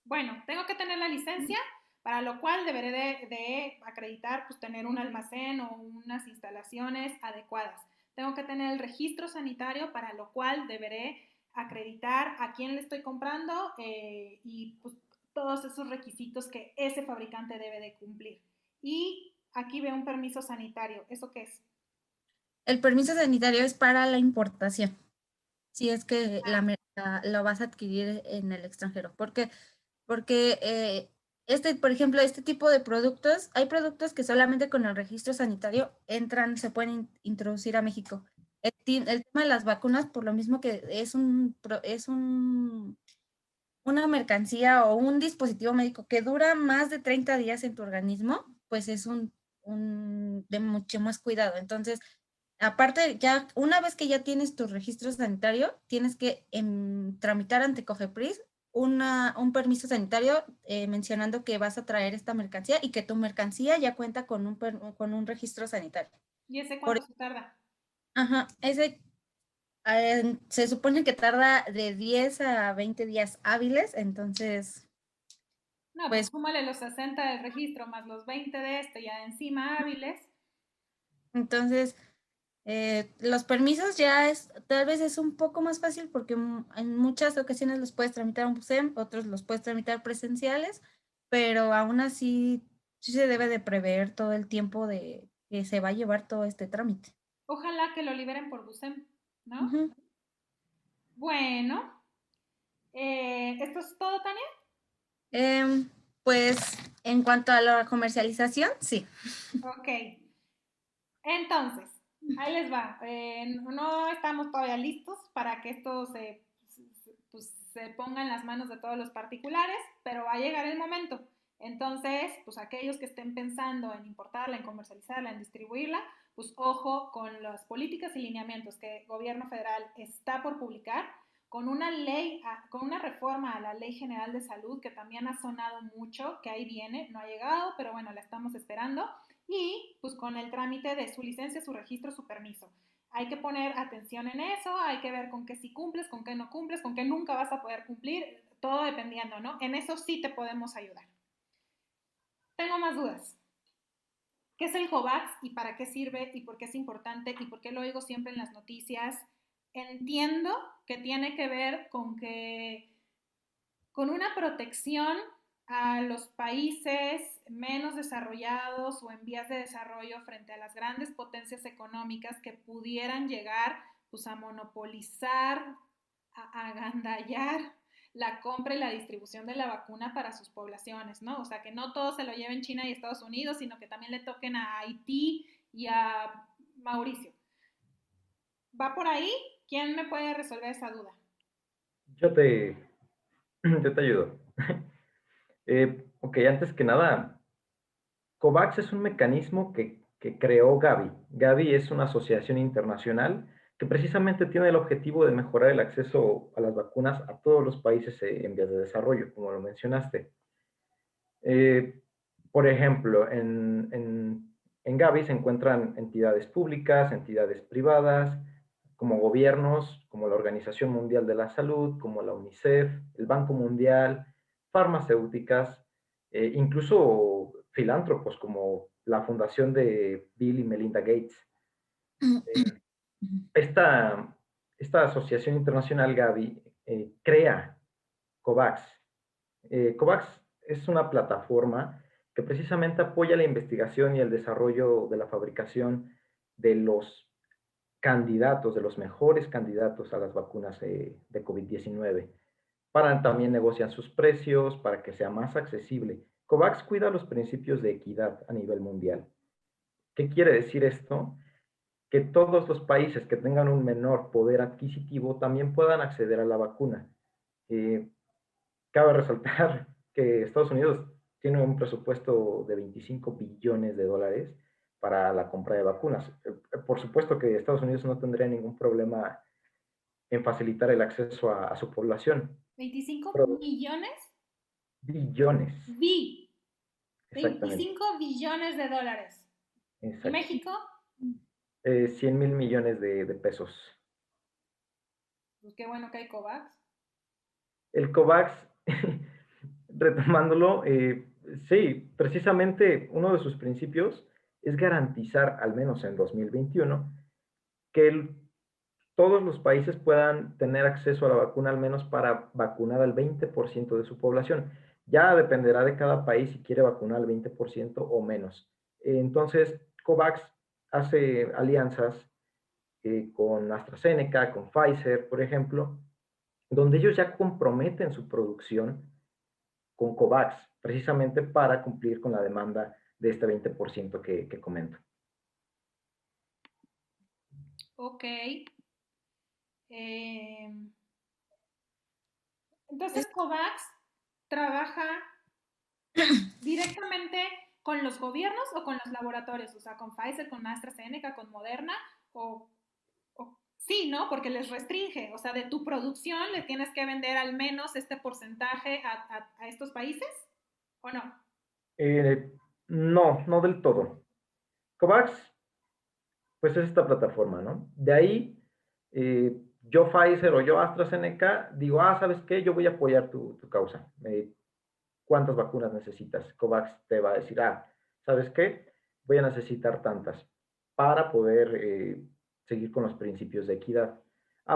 Bueno, tengo que tener la licencia, para lo cual deberé de acreditar, pues tener un almacén o unas instalaciones adecuadas. Tengo que tener el registro sanitario, para lo cual deberé acreditar a quién le estoy comprando y pues todos esos requisitos que ese fabricante debe de cumplir. Y aquí veo un permiso sanitario. ¿Eso qué es? El permiso sanitario es para la importación, si es que Ah, lo vas a adquirir en el extranjero. Porque por ejemplo, este tipo de productos, hay productos que solamente con el registro sanitario entran, se pueden introducir a México. El tema de las vacunas, por lo mismo que una mercancía o un dispositivo médico que dura más de 30 días en tu organismo, pues es de mucho más cuidado. Entonces, aparte, ya una vez que ya tienes tu registro sanitario, tienes que tramitar ante COFEPRIS un permiso sanitario mencionando que vas a traer esta mercancía y que tu mercancía ya cuenta con un registro sanitario. ¿y ese Por, cuánto se tarda? ajá, se supone que tarda de 10 a 20 días hábiles, entonces, No, pues pues súmale los 60 del registro más los 20 de este ya encima hábiles. entonces los permisos tal vez es un poco más fácil porque en muchas ocasiones los puedes tramitar en BUSEM, otros los puedes tramitar presenciales, pero aún así sí se debe de prever todo el tiempo de que se va a llevar todo este trámite. Ojalá que lo liberen por Busem, ¿no? Ujú. Bueno, ¿esto es todo, Tania? Em, pues en cuanto a la comercialización, sí. Ok, entonces, ahí les va. No estamos todavía listos para que esto pues, se ponga en las manos de todos los particulares, pero va a llegar el momento. Entonces, pues aquellos que estén pensando en importarla, en comercializarla, en distribuirla, pues ojo con las políticas y lineamientos que el gobierno federal está por publicar, con una ley, con una reforma a la Ley General de Salud que también ha sonado mucho, que ahí viene, no ha llegado, pero bueno, la estamos esperando, y pues con el trámite de su licencia, su registro, su permiso. Hay que poner atención en eso, hay que ver con qué sí cumples, con qué no cumples, con qué nunca vas a poder cumplir, todo dependiendo, ¿no? En eso sí te podemos ayudar. Tengo más dudas. ¿Qué es el COVAX y para qué sirve y por qué es importante y por qué lo oigo siempre en las noticias? Entiendo que tiene que ver con una protección a los países menos desarrollados o en vías de desarrollo frente a las grandes potencias económicas que pudieran llegar pues, a monopolizar, a agandallar la compra y la distribución de la vacuna para sus poblaciones, ¿no? O sea, que no todo se lo lleven China y Estados Unidos, sino que también le toquen a Haití y a Mauricio. ¿Va por ahí? ¿Quién me puede resolver esa duda? Yo te, yo te ayudo. Ok, antes que nada, COVAX es un mecanismo que creó Gavi. Gavi es una asociación internacional que precisamente tiene el objetivo de mejorar el acceso a las vacunas a todos los países en vías de desarrollo, como lo mencionaste. Eh, por ejemplo, en Gavi se encuentran entidades públicas, entidades privadas, como gobiernos, como la Organización Mundial de la Salud, como la UNICEF, el Banco Mundial, farmacéuticas, incluso filántropos como la fundación de Bill y Melinda Gates. Eh, esta, esta asociación internacional, Gavi, crea COVAX. COVAX es una plataforma que precisamente apoya la investigación y el desarrollo de la fabricación de los candidatos, de los mejores candidatos a las vacunas de COVID-19. También negocian sus precios para que sea más accesible. COVAX cuida los principios de equidad a nivel mundial. ¿Qué quiere decir esto? Que todos los países que tengan un menor poder adquisitivo también puedan acceder a la vacuna. Eh, Cabe resaltar que Estados Unidos tiene un presupuesto de 25 billones de dólares para la compra de vacunas. Por supuesto que Estados Unidos no tendría ningún problema en facilitar el acceso a su población. ¿25 Pero millones? billones, Vi, exactamente, 25 billones de dólares. ¿Y exacto. México? 100,000 millones de pesos. Pues qué bueno que hay COVAX. El COVAX, retomándolo, sí, precisamente uno de sus principios es garantizar, al menos en 2021, que todos los países puedan tener acceso a la vacuna, al menos para vacunar al 20% de su población. Ya dependerá de cada país si quiere vacunar al 20% o menos. Entonces, COVAX hace alianzas con AstraZeneca, con Pfizer, por ejemplo, donde ellos ya comprometen su producción con COVAX, precisamente para cumplir con la demanda de este 20% que comento. Ok. Entonces, COVAX trabaja directamente con los gobiernos o con los laboratorios, o sea, con Pfizer, con AstraZeneca, con Moderna, sí, ¿no? Porque les restringe, o sea, de tu producción le tienes que vender al menos este porcentaje a estos países, ¿o no? No, no del todo. COVAX, pues es esta plataforma, ¿no? De ahí, yo Pfizer o yo AstraZeneca, digo, ¿sabes qué? Yo voy a apoyar tu causa. ¿Cuántas vacunas necesitas? COVAX te va a decir, ¿sabes qué? Voy a necesitar tantas para poder seguir con los principios de equidad.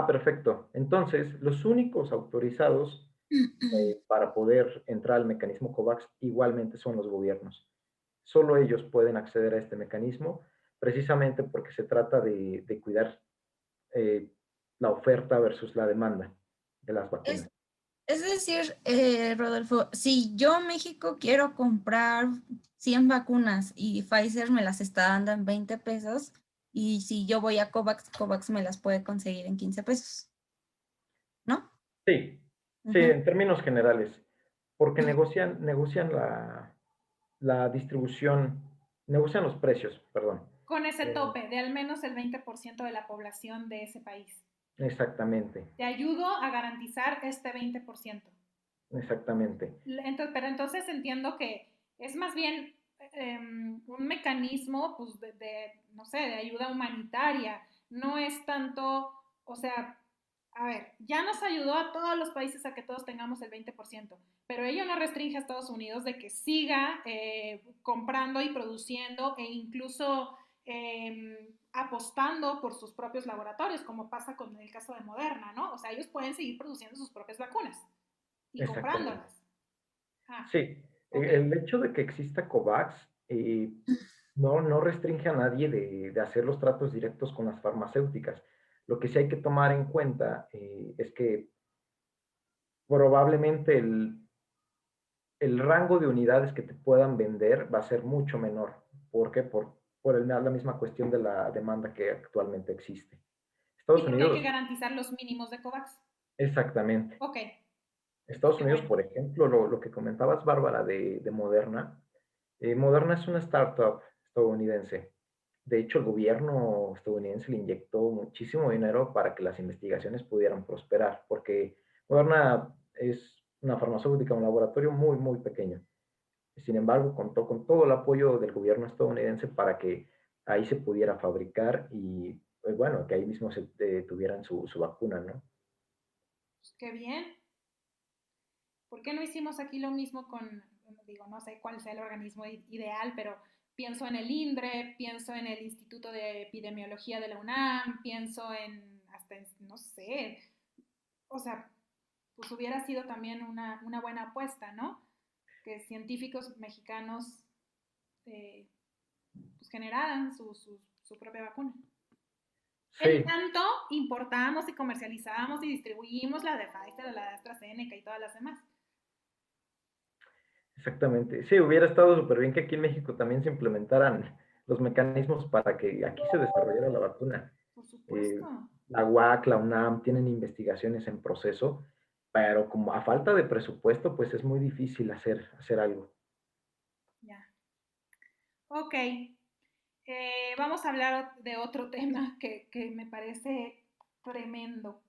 Perfecto. Entonces, los únicos autorizados para poder entrar al mecanismo COVAX igualmente son los gobiernos. Solo ellos pueden acceder a este mecanismo, precisamente porque se trata de cuidar la oferta versus la demanda de las vacunas. Es decir, Rodolfo, si yo México quiero comprar 100 vacunas y Pfizer me las está dando en 20 pesos, y si yo voy a COVAX, COVAX me las puede conseguir en 15 pesos, ¿no? Sí, sí, en términos generales, porque negocian la distribución, negocian los precios, perdón. Con ese tope de al menos el 20% de la población de ese país. Exactamente. Te ayudo a garantizar este 20%. Exactamente. Pero entonces entiendo que es más bien un mecanismo pues, no sé, de ayuda humanitaria. No es tanto, o sea, a ver, ya nos ayudó a todos los países a que todos tengamos el 20%, pero ello no restringe a Estados Unidos de que siga comprando y produciendo e incluso apostando por sus propios laboratorios, como pasa con el caso de Moderna, ¿no? O sea, ellos pueden seguir produciendo sus propias vacunas y Exactamente. comprándolas. Sí, Okay. el hecho de que exista COVAX no restringe a nadie de hacer los tratos directos con las farmacéuticas. Lo que sí hay que tomar en cuenta es que probablemente el rango de unidades que te puedan vender va a ser mucho menor. ¿Por qué? Por la misma cuestión de la demanda que actualmente existe. Y Estados porque hay que Unidos, garantizar los mínimos de COVAX. exactamente. Ok, Estados qué Unidos, bueno. por ejemplo, lo que comentabas, Bárbara, de Moderna. Moderna es una startup estadounidense. De hecho, el gobierno estadounidense le inyectó muchísimo dinero para que las investigaciones pudieran prosperar, porque Moderna es una farmacéutica, un laboratorio muy, muy pequeño. Sin embargo, contó con todo el apoyo del gobierno estadounidense para que ahí se pudiera fabricar y, pues bueno, que ahí mismo se tuvieran su vacuna, ¿no? Pues qué bien. ¿Por qué no hicimos aquí lo mismo con, digo, no sé cuál sea el organismo ideal, pero pienso en el INDRE, pienso en el Instituto de Epidemiología de la UNAM, pienso en, hasta, no sé, o sea, pues hubiera sido también una buena apuesta, ¿no? Que científicos mexicanos pues generaran su propia vacuna. En Sí, tanto, importamos y comercializamos y distribuimos la de Pfizer, la de AstraZeneca y todas las demás. exactamente. Sí, hubiera estado súper bien que aquí en México también se implementaran los mecanismos para que aquí se desarrollara la vacuna. Por Eh, supuesto. la UAC, la UNAM tienen investigaciones en proceso, pero como a falta de presupuesto, pues es muy difícil hacer algo. Ya. Ok. Vamos a hablar de otro tema que me parece tremendo.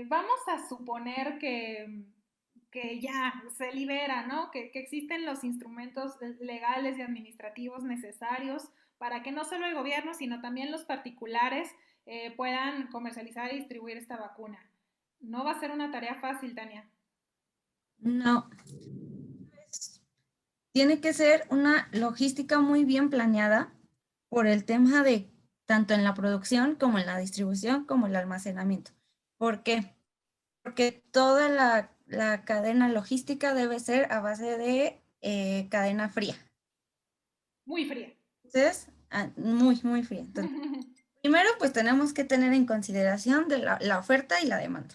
Vamos a suponer que ya se libera, ¿no? Que existen los instrumentos legales y administrativos necesarios para que no solo el gobierno, sino también los particulares puedan comercializar y distribuir esta vacuna. No va a ser una tarea fácil, Tania. No, tiene que ser una logística muy bien planeada por el tema de tanto en la producción como en la distribución como el almacenamiento. ¿Por qué? Porque toda la cadena logística debe ser a base de cadena fría. Muy fría. Entonces, muy, muy fría. Entonces, primero, pues tenemos que tener en consideración de la oferta y la demanda.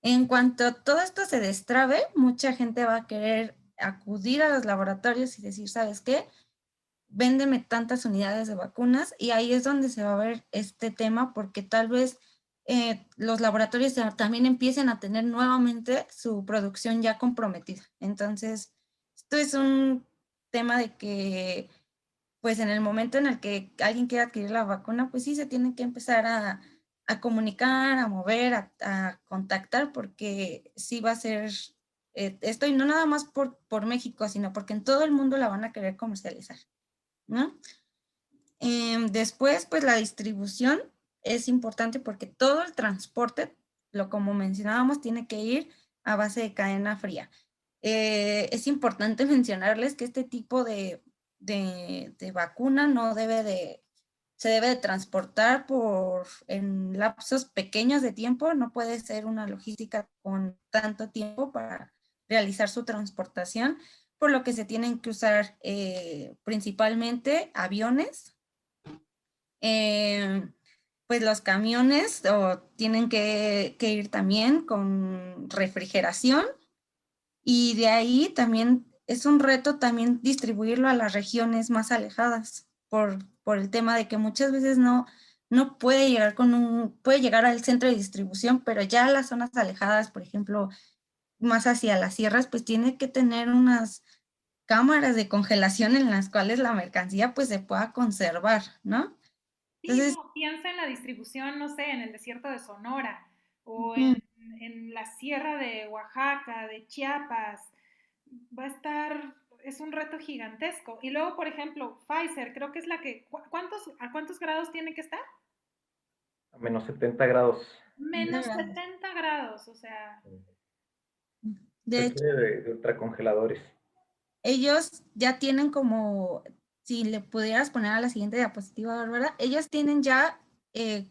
En cuanto todo esto se destrabe, mucha gente va a querer acudir a los laboratorios y decir, ¿sabes qué? Véndeme tantas unidades de vacunas, y ahí es donde se va a ver este tema, porque tal vez los laboratorios también empiecen a tener nuevamente su producción ya comprometida. Entonces, esto es un tema de que, pues en el momento en el que alguien quiera adquirir la vacuna, pues sí se tiene que empezar a comunicar, a mover, a contactar, porque sí va a ser esto, y no nada más por México, sino porque en todo el mundo la van a querer comercializar, ¿no? Después, pues la distribución es importante porque todo el transporte, como mencionábamos, tiene que ir a base de cadena fría. Es importante mencionarles que este tipo de vacuna no se debe de transportar en lapsos pequeños de tiempo, no puede ser una logística con tanto tiempo para realizar su transportación, por lo que se tienen que usar principalmente aviones. Pues los camiones tienen que ir también con refrigeración, y de ahí también es un reto también distribuirlo a las regiones más alejadas por el tema de que muchas veces no puede llegar puede llegar al centro de distribución, pero ya las zonas alejadas, por ejemplo, más hacia las sierras, pues tiene que tener unas cámaras de congelación en las cuales la mercancía pues se pueda conservar, ¿no? Sí, Entonces, no, piensa en la distribución, no sé, en el desierto de Sonora o ujú, en la sierra de Oaxaca, de Chiapas. Va a estar, es un reto gigantesco. Y luego, por ejemplo, Pfizer, creo que es la que, ¿a cuántos grados tiene que estar? A menos 70 grados. Menos 70 grados, o sea, de hecho, Requiere de ultracongeladores. ellos ya tienen como, si le pudieras poner a la siguiente diapositiva, Bárbara, ellos tienen ya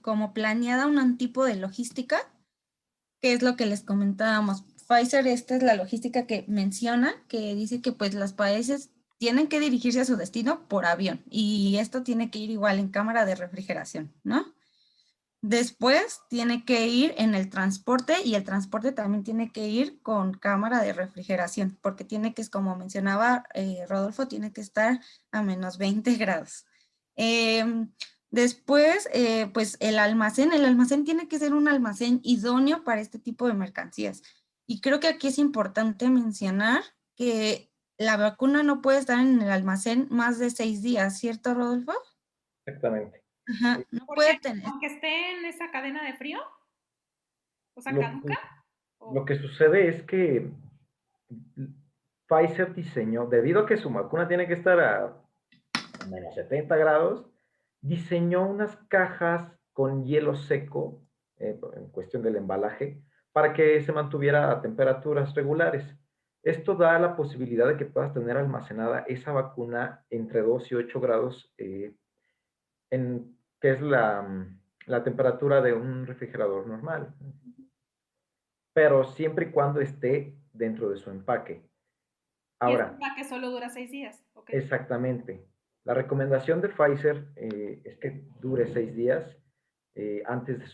como planeada un tipo de logística, que es lo que les comentábamos. Pfizer, esta es la logística que menciona, que dice que pues los países tienen que dirigirse a su destino por avión, y esto tiene que ir igual en cámara de refrigeración, ¿no? Después tiene que ir en el transporte, y el transporte también tiene que ir con cámara de refrigeración, porque tiene que, como mencionaba Rodolfo, tiene que estar a menos 20 grados. Después, pues el almacén tiene que ser un almacén idóneo para este tipo de mercancías. Y creo que aquí es importante mencionar que la vacuna no puede estar en el almacén más de 6 días, ¿cierto, Rodolfo? Exactamente. Ajá, no porque puede tener. aunque esté en esa cadena de frío, o sea, Lo, caduca, lo o, que sucede es que Pfizer diseñó, debido a que su vacuna tiene que estar a menos 70 grados, diseñó unas cajas con hielo seco, en cuestión del embalaje, para que se mantuviera a temperaturas regulares. Esto da la posibilidad de que puedas tener almacenada esa vacuna entre 2 y 8 grados, que es la temperatura de un refrigerador normal, pero siempre y cuando esté dentro de su empaque. y es Ahora, la que solo dura 6 días, ok. exactamente. La recomendación de Pfizer es que dure 6 días antes de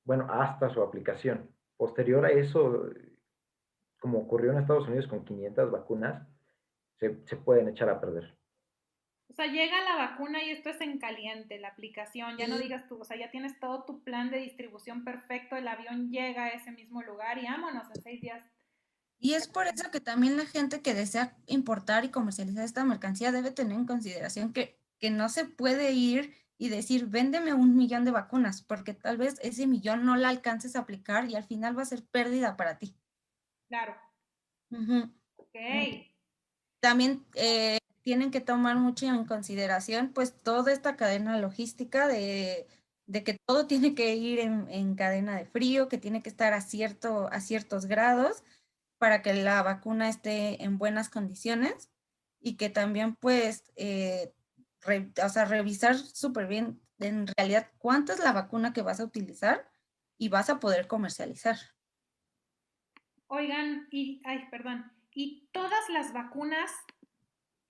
bueno, hasta su aplicación. Posterior a eso, como ocurrió en Estados Unidos con 500 vacunas, se pueden echar a perder. O sea, llega la vacuna y esto es en caliente, la aplicación, ya no digas tú, o sea, ya tienes todo tu plan de distribución perfecto, el avión llega a ese mismo lugar y vámonos en 6 días. Y es por eso que también la gente que desea importar y comercializar esta mercancía debe tener en consideración que no se puede ir y decir, véndeme 1 millón de vacunas, porque tal vez ese millón no la alcances a aplicar y al final va a ser pérdida para ti. Claro, Ujú. ok. También tienen que tomar mucho en consideración pues toda esta cadena logística de que todo tiene que ir en cadena de frío, que tiene que estar a ciertos grados, para que la vacuna esté en buenas condiciones y que también pues, o sea, revisar súper bien en realidad cuánta es la vacuna que vas a utilizar y vas a poder comercializar. Oigan, ay, perdón, y todas las vacunas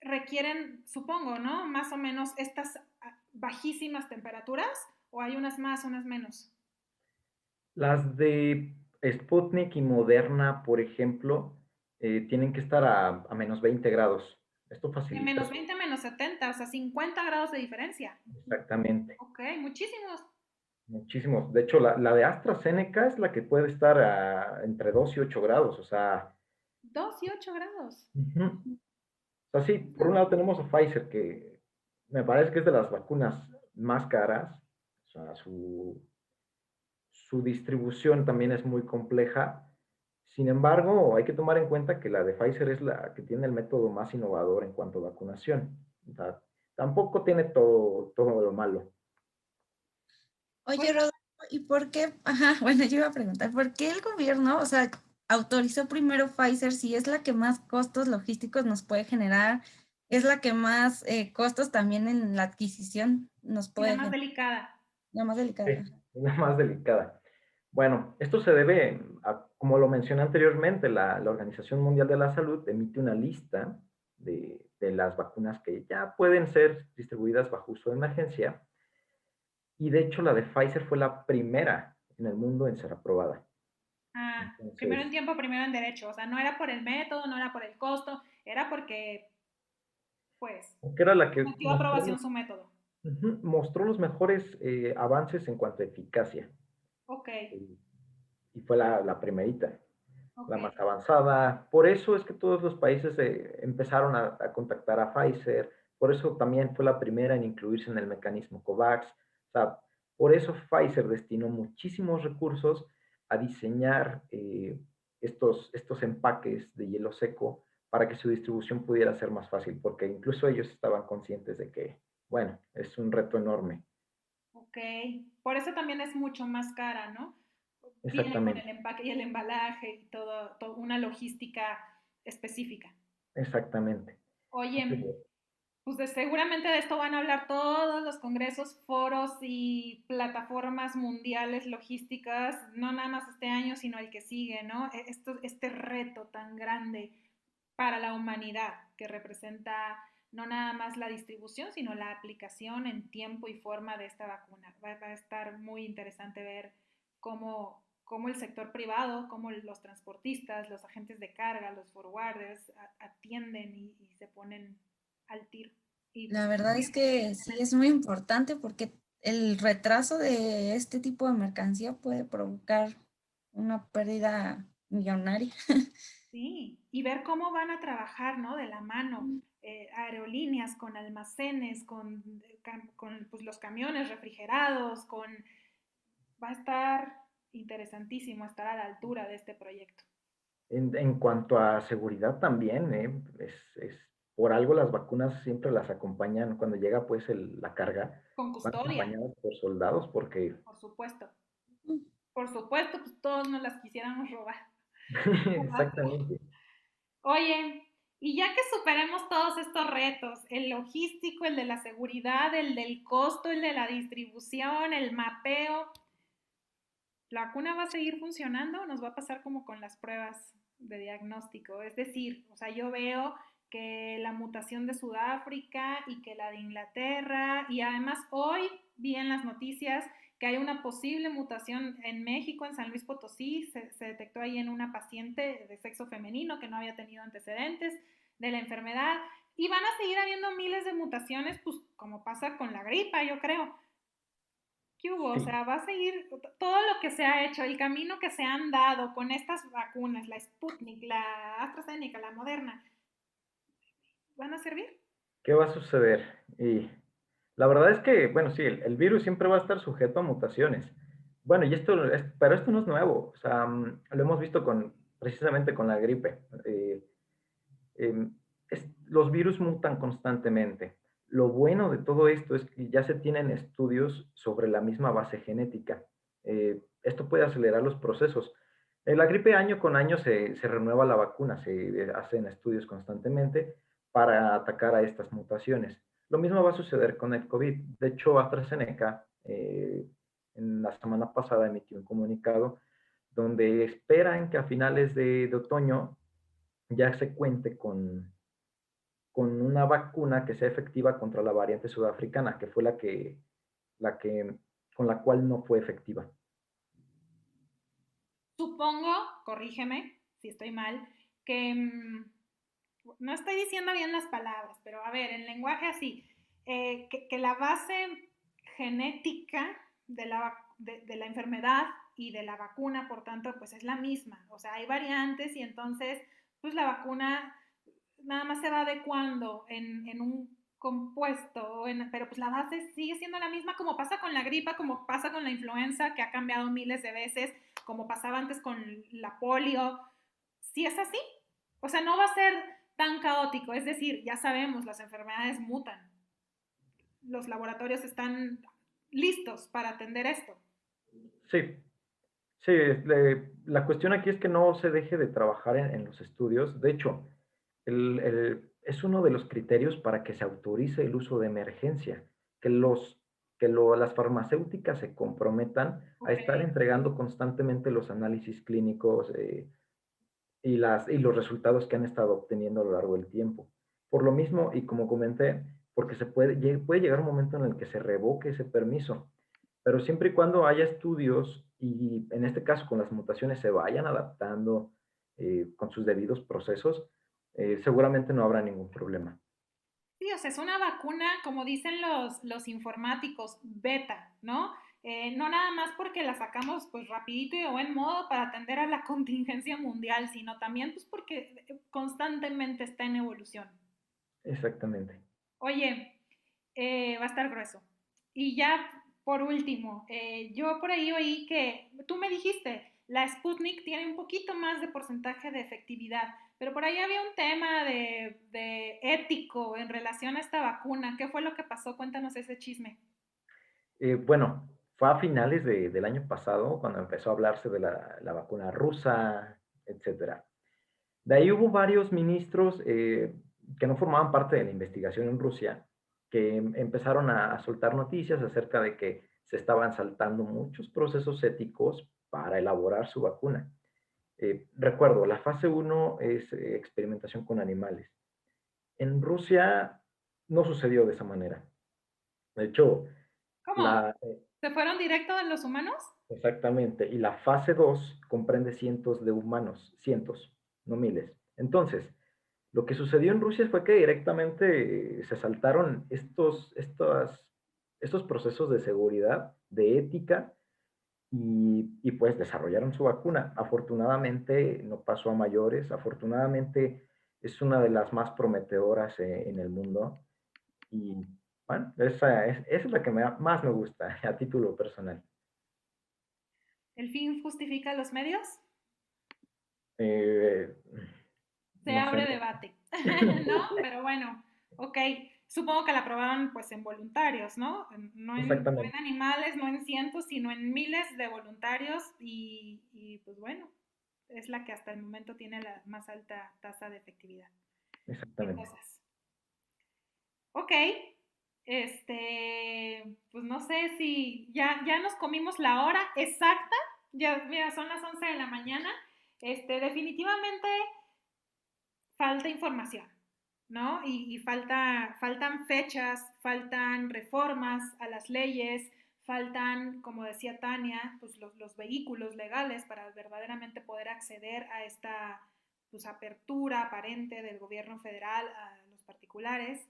requieren, supongo, ¿no? Más o menos estas bajísimas temperaturas, o hay unas más, unas menos. Las de Sputnik y Moderna, por ejemplo, tienen que estar a menos 20 grados. Esto De facilita menos 20 a menos 70, o sea, 50 grados de diferencia. exactamente. Ok, muchísimos. Muchísimos. De hecho, la de AstraZeneca es la que puede estar entre 2 y 8 grados. O sea, 2 y 8 grados. ujú. O sea, sí, por un lado tenemos a Pfizer, que me parece que es de las vacunas más caras. O sea, su distribución también es muy compleja. Sin embargo, hay que tomar en cuenta que la de Pfizer es la que tiene el método más innovador en cuanto a vacunación. O sea, tampoco tiene todo lo malo. Oye, Oiga, Rodolfo, ¿y por qué? Ajá, bueno, yo iba a preguntar, ¿por qué el gobierno, o sea, autorizó primero Pfizer si es la que más costos logísticos nos puede generar, es la que más costos también en la adquisición nos y la puede más generar, delicada. la más Sí, delicada? es la más delicada. Bueno, esto se debe a, como lo mencioné anteriormente, la Organización Mundial de la Salud emite una lista de las vacunas que ya pueden ser distribuidas bajo uso de emergencia. Y de hecho la de Pfizer fue la primera en el mundo en ser aprobada. Ah, primero en Entonces, tiempo, primero en derecho. O sea, no era por el método, no era por el costo, era porque, pues, porque era la que metió a aprobación su método. mostró los mejores avances en cuanto a eficacia. Ok, Y, y fue la primerita, ok. la más avanzada. Por eso es que todos los países empezaron a contactar a Pfizer. Por eso también fue la primera en incluirse en el mecanismo COVAX. O sea, por eso Pfizer destinó muchísimos recursos a diseñar estos empaques de hielo seco para que su distribución pudiera ser más fácil, porque incluso ellos estaban conscientes de que, bueno, es un reto enorme. Ok, por eso también es mucho más cara, ¿no? Viene con el Exactamente, empaque y el embalaje y todo una logística específica. exactamente. Así Oye, es. pues seguramente de esto van a hablar todos los congresos, foros y plataformas mundiales logísticas, no nada más este año, sino el que sigue, ¿no? Este reto tan grande para la humanidad que representa no nada más la distribución, sino la aplicación en tiempo y forma de esta vacuna. Va a estar muy interesante ver cómo el sector privado, cómo los transportistas, los agentes de carga, los forwarders atienden y se ponen al tiro. Y La pues, verdad es que sí es muy importante porque el retraso de este tipo de mercancía puede provocar una pérdida millonaria. sí, y ver cómo van a trabajar, ¿no? De la mano, aerolíneas con almacenes, con pues, los camiones refrigerados, va a estar interesantísimo estar a la altura de este proyecto. En cuanto a seguridad también, por algo las vacunas siempre las acompañan, cuando llega pues la carga, Con van custodia, acompañadas por soldados porque por supuesto. Por supuesto, pues todos nos las quisiéramos robar, ¿verdad? exactamente. Oye, y ya que superemos todos estos retos, el logístico, el de la seguridad, el del costo, el de la distribución, el mapeo, ¿la vacuna va a seguir funcionando o nos va a pasar como con las pruebas de diagnóstico? Es decir, o sea, yo veo que la mutación de Sudáfrica y que la de Inglaterra, y además hoy vi en las noticias que hay una posible mutación en México, en San Luis Potosí, se detectó ahí en una paciente de sexo femenino que no había tenido antecedentes de la enfermedad, y van a seguir habiendo miles de mutaciones, pues como pasa con la gripa, yo creo. ¿Qué hubo? O Sí, sea, va a seguir todo lo que se ha hecho, el camino que se han dado con estas vacunas, la Sputnik, la AstraZeneca, la Moderna, ¿van a servir? ¿qué va a suceder? Y la verdad es que, bueno, sí, el virus siempre va a estar sujeto a mutaciones. Bueno, pero esto no es nuevo, o sea, lo hemos visto precisamente con la gripe. Eh, los virus mutan constantemente. Lo bueno de todo esto es que ya se tienen estudios sobre la misma base genética. Esto puede acelerar los procesos. La gripe año con año se renueva la vacuna, se hacen estudios constantemente para atacar a estas mutaciones. Lo mismo va a suceder con el COVID. De hecho, AstraZeneca en la semana pasada emitió un comunicado donde esperan que a finales de otoño ya se cuente con una vacuna que sea efectiva contra la variante sudafricana, que fue la que con la cual no fue efectiva. Supongo, corrígeme si estoy mal, que no estoy diciendo bien las palabras, pero a ver, en lenguaje así, que la base genética de la enfermedad y de la vacuna, por tanto, pues es la misma. O sea, hay variantes y entonces, pues la vacuna nada más se va adecuando en un compuesto, pero pues la base sigue siendo la misma como pasa con la gripa, como pasa con la influenza, que ha cambiado miles de veces, como pasaba antes con la polio. Si es así, o sea, no va a ser tan caótico, es decir, ya sabemos, las enfermedades mutan, los laboratorios están listos para atender esto. Sí, sí, la cuestión aquí es que no se deje de trabajar en los estudios. De hecho, es uno de los criterios para que se autorice el uso de emergencia, que las farmacéuticas se comprometan a estar Okay. entregando constantemente los análisis clínicos y los resultados que han estado obteniendo a lo largo del tiempo. Por lo mismo, y como comenté, porque puede llegar un momento en el que se revoque ese permiso, pero siempre y cuando haya estudios y en este caso con las mutaciones se vayan adaptando con sus debidos procesos, seguramente no habrá ningún problema. Sí, o sea, es una vacuna, como dicen los informáticos, beta, ¿no? No nada más porque la sacamos pues rapidito y de buen modo para atender a la contingencia mundial, sino también pues porque constantemente está en evolución. Exactamente. Oye, va a estar grueso. Y ya por último, yo por ahí oí que tú me dijiste, la Sputnik tiene un poquito más de porcentaje de efectividad, pero por ahí había un tema de ético en relación a esta vacuna. ¿Qué fue lo que pasó? Cuéntanos ese chisme. Bueno, fue a finales del año pasado cuando empezó a hablarse de la vacuna rusa, etcétera. De ahí hubo varios ministros que no formaban parte de la investigación en Rusia, que empezaron a soltar noticias acerca de que se estaban saltando muchos procesos éticos para elaborar su vacuna. Recuerdo, la fase uno es experimentación con animales. En Rusia no sucedió de esa manera. De hecho, ¿Cómo? la, ¿Se fueron directo de los humanos? exactamente, y la fase 2 comprende cientos de humanos, cientos, no miles. Entonces, lo que sucedió en Rusia fue que directamente se saltaron estos procesos de seguridad, de ética, y pues desarrollaron su vacuna. Afortunadamente no pasó a mayores, afortunadamente es una de las más prometedoras en el mundo y bueno, esa es la que más me gusta a título personal. ¿El fin justifica los medios? Eh, Se no sé, abre debate, ¿no? Pero bueno, ok. Supongo que la probaron pues en voluntarios, ¿no? No en exactamente, animales, no en cientos, sino en miles de voluntarios pues bueno, es la que hasta el momento tiene la más alta tasa de efectividad. ¿Qué exactamente. cosas? Ok, pues no sé si ya nos comimos la hora exacta, ya mira, son las 11 de la mañana, definitivamente falta información, ¿no? Y faltan fechas, faltan reformas a las leyes, faltan, como decía Tania, pues los vehículos legales para verdaderamente poder acceder a esta pues, apertura aparente del gobierno federal a los particulares.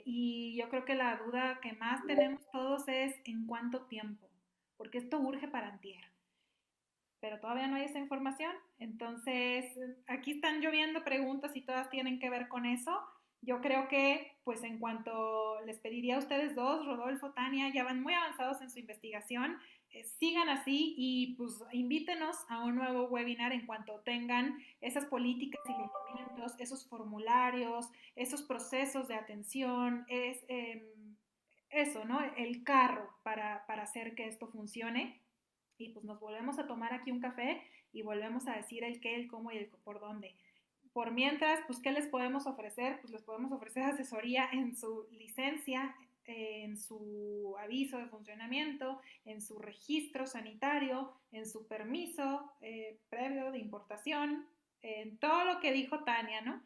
Y yo creo que la duda que más tenemos todos es en cuánto tiempo, porque esto urge para antier, pero todavía no hay esa información. Entonces, aquí están lloviendo preguntas y todas tienen que ver con eso. Yo creo que, pues en cuanto les pediría a ustedes dos, Rodolfo, Tania, ya van muy avanzados en su investigación, sigan así y pues invítenos a un nuevo webinar en cuanto tengan esas políticas y lineamientos, esos formularios, esos procesos de atención, eso, ¿no? El carro para hacer que esto funcione y pues nos volvemos a tomar aquí un café y volvemos a decir el qué, el cómo y el por dónde. Por mientras, pues, ¿qué les podemos ofrecer? Pues les podemos ofrecer asesoría en su licencia, en su aviso de funcionamiento, en su registro sanitario, en su permiso previo de importación, en todo lo que dijo Tania, ¿no?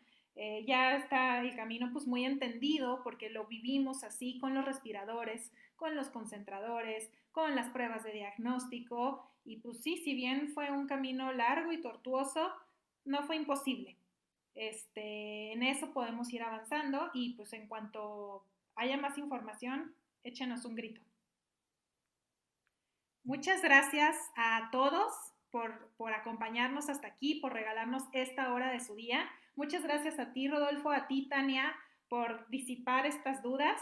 Ya está el camino pues muy entendido porque lo vivimos así con los respiradores, con los concentradores, con las pruebas de diagnóstico y pues sí, si bien fue un camino largo y tortuoso, no fue imposible. En eso podemos ir avanzando y pues en cuanto haya más información, échenos un grito. Muchas gracias a todos por acompañarnos hasta aquí, por regalarnos esta hora de su día. Muchas gracias a ti, Rodolfo, a ti, Tania, por disipar estas dudas.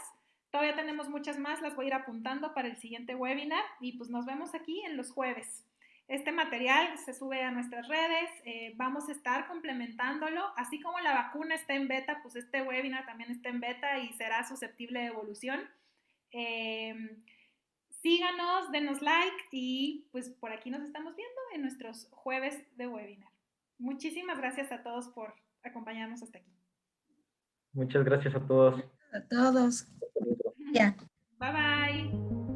Todavía tenemos muchas más, las voy a ir apuntando para el siguiente webinar y pues nos vemos aquí en los jueves. Este material se sube a nuestras redes, vamos a estar complementándolo, así como la vacuna está en beta, pues este webinar también está en beta y será susceptible de evolución. Síganos, denos like y pues por aquí nos estamos viendo en nuestros jueves de webinar. Muchísimas gracias a todos por acompañarnos hasta aquí. Muchas gracias a todos. A todos. Ya. Bye bye.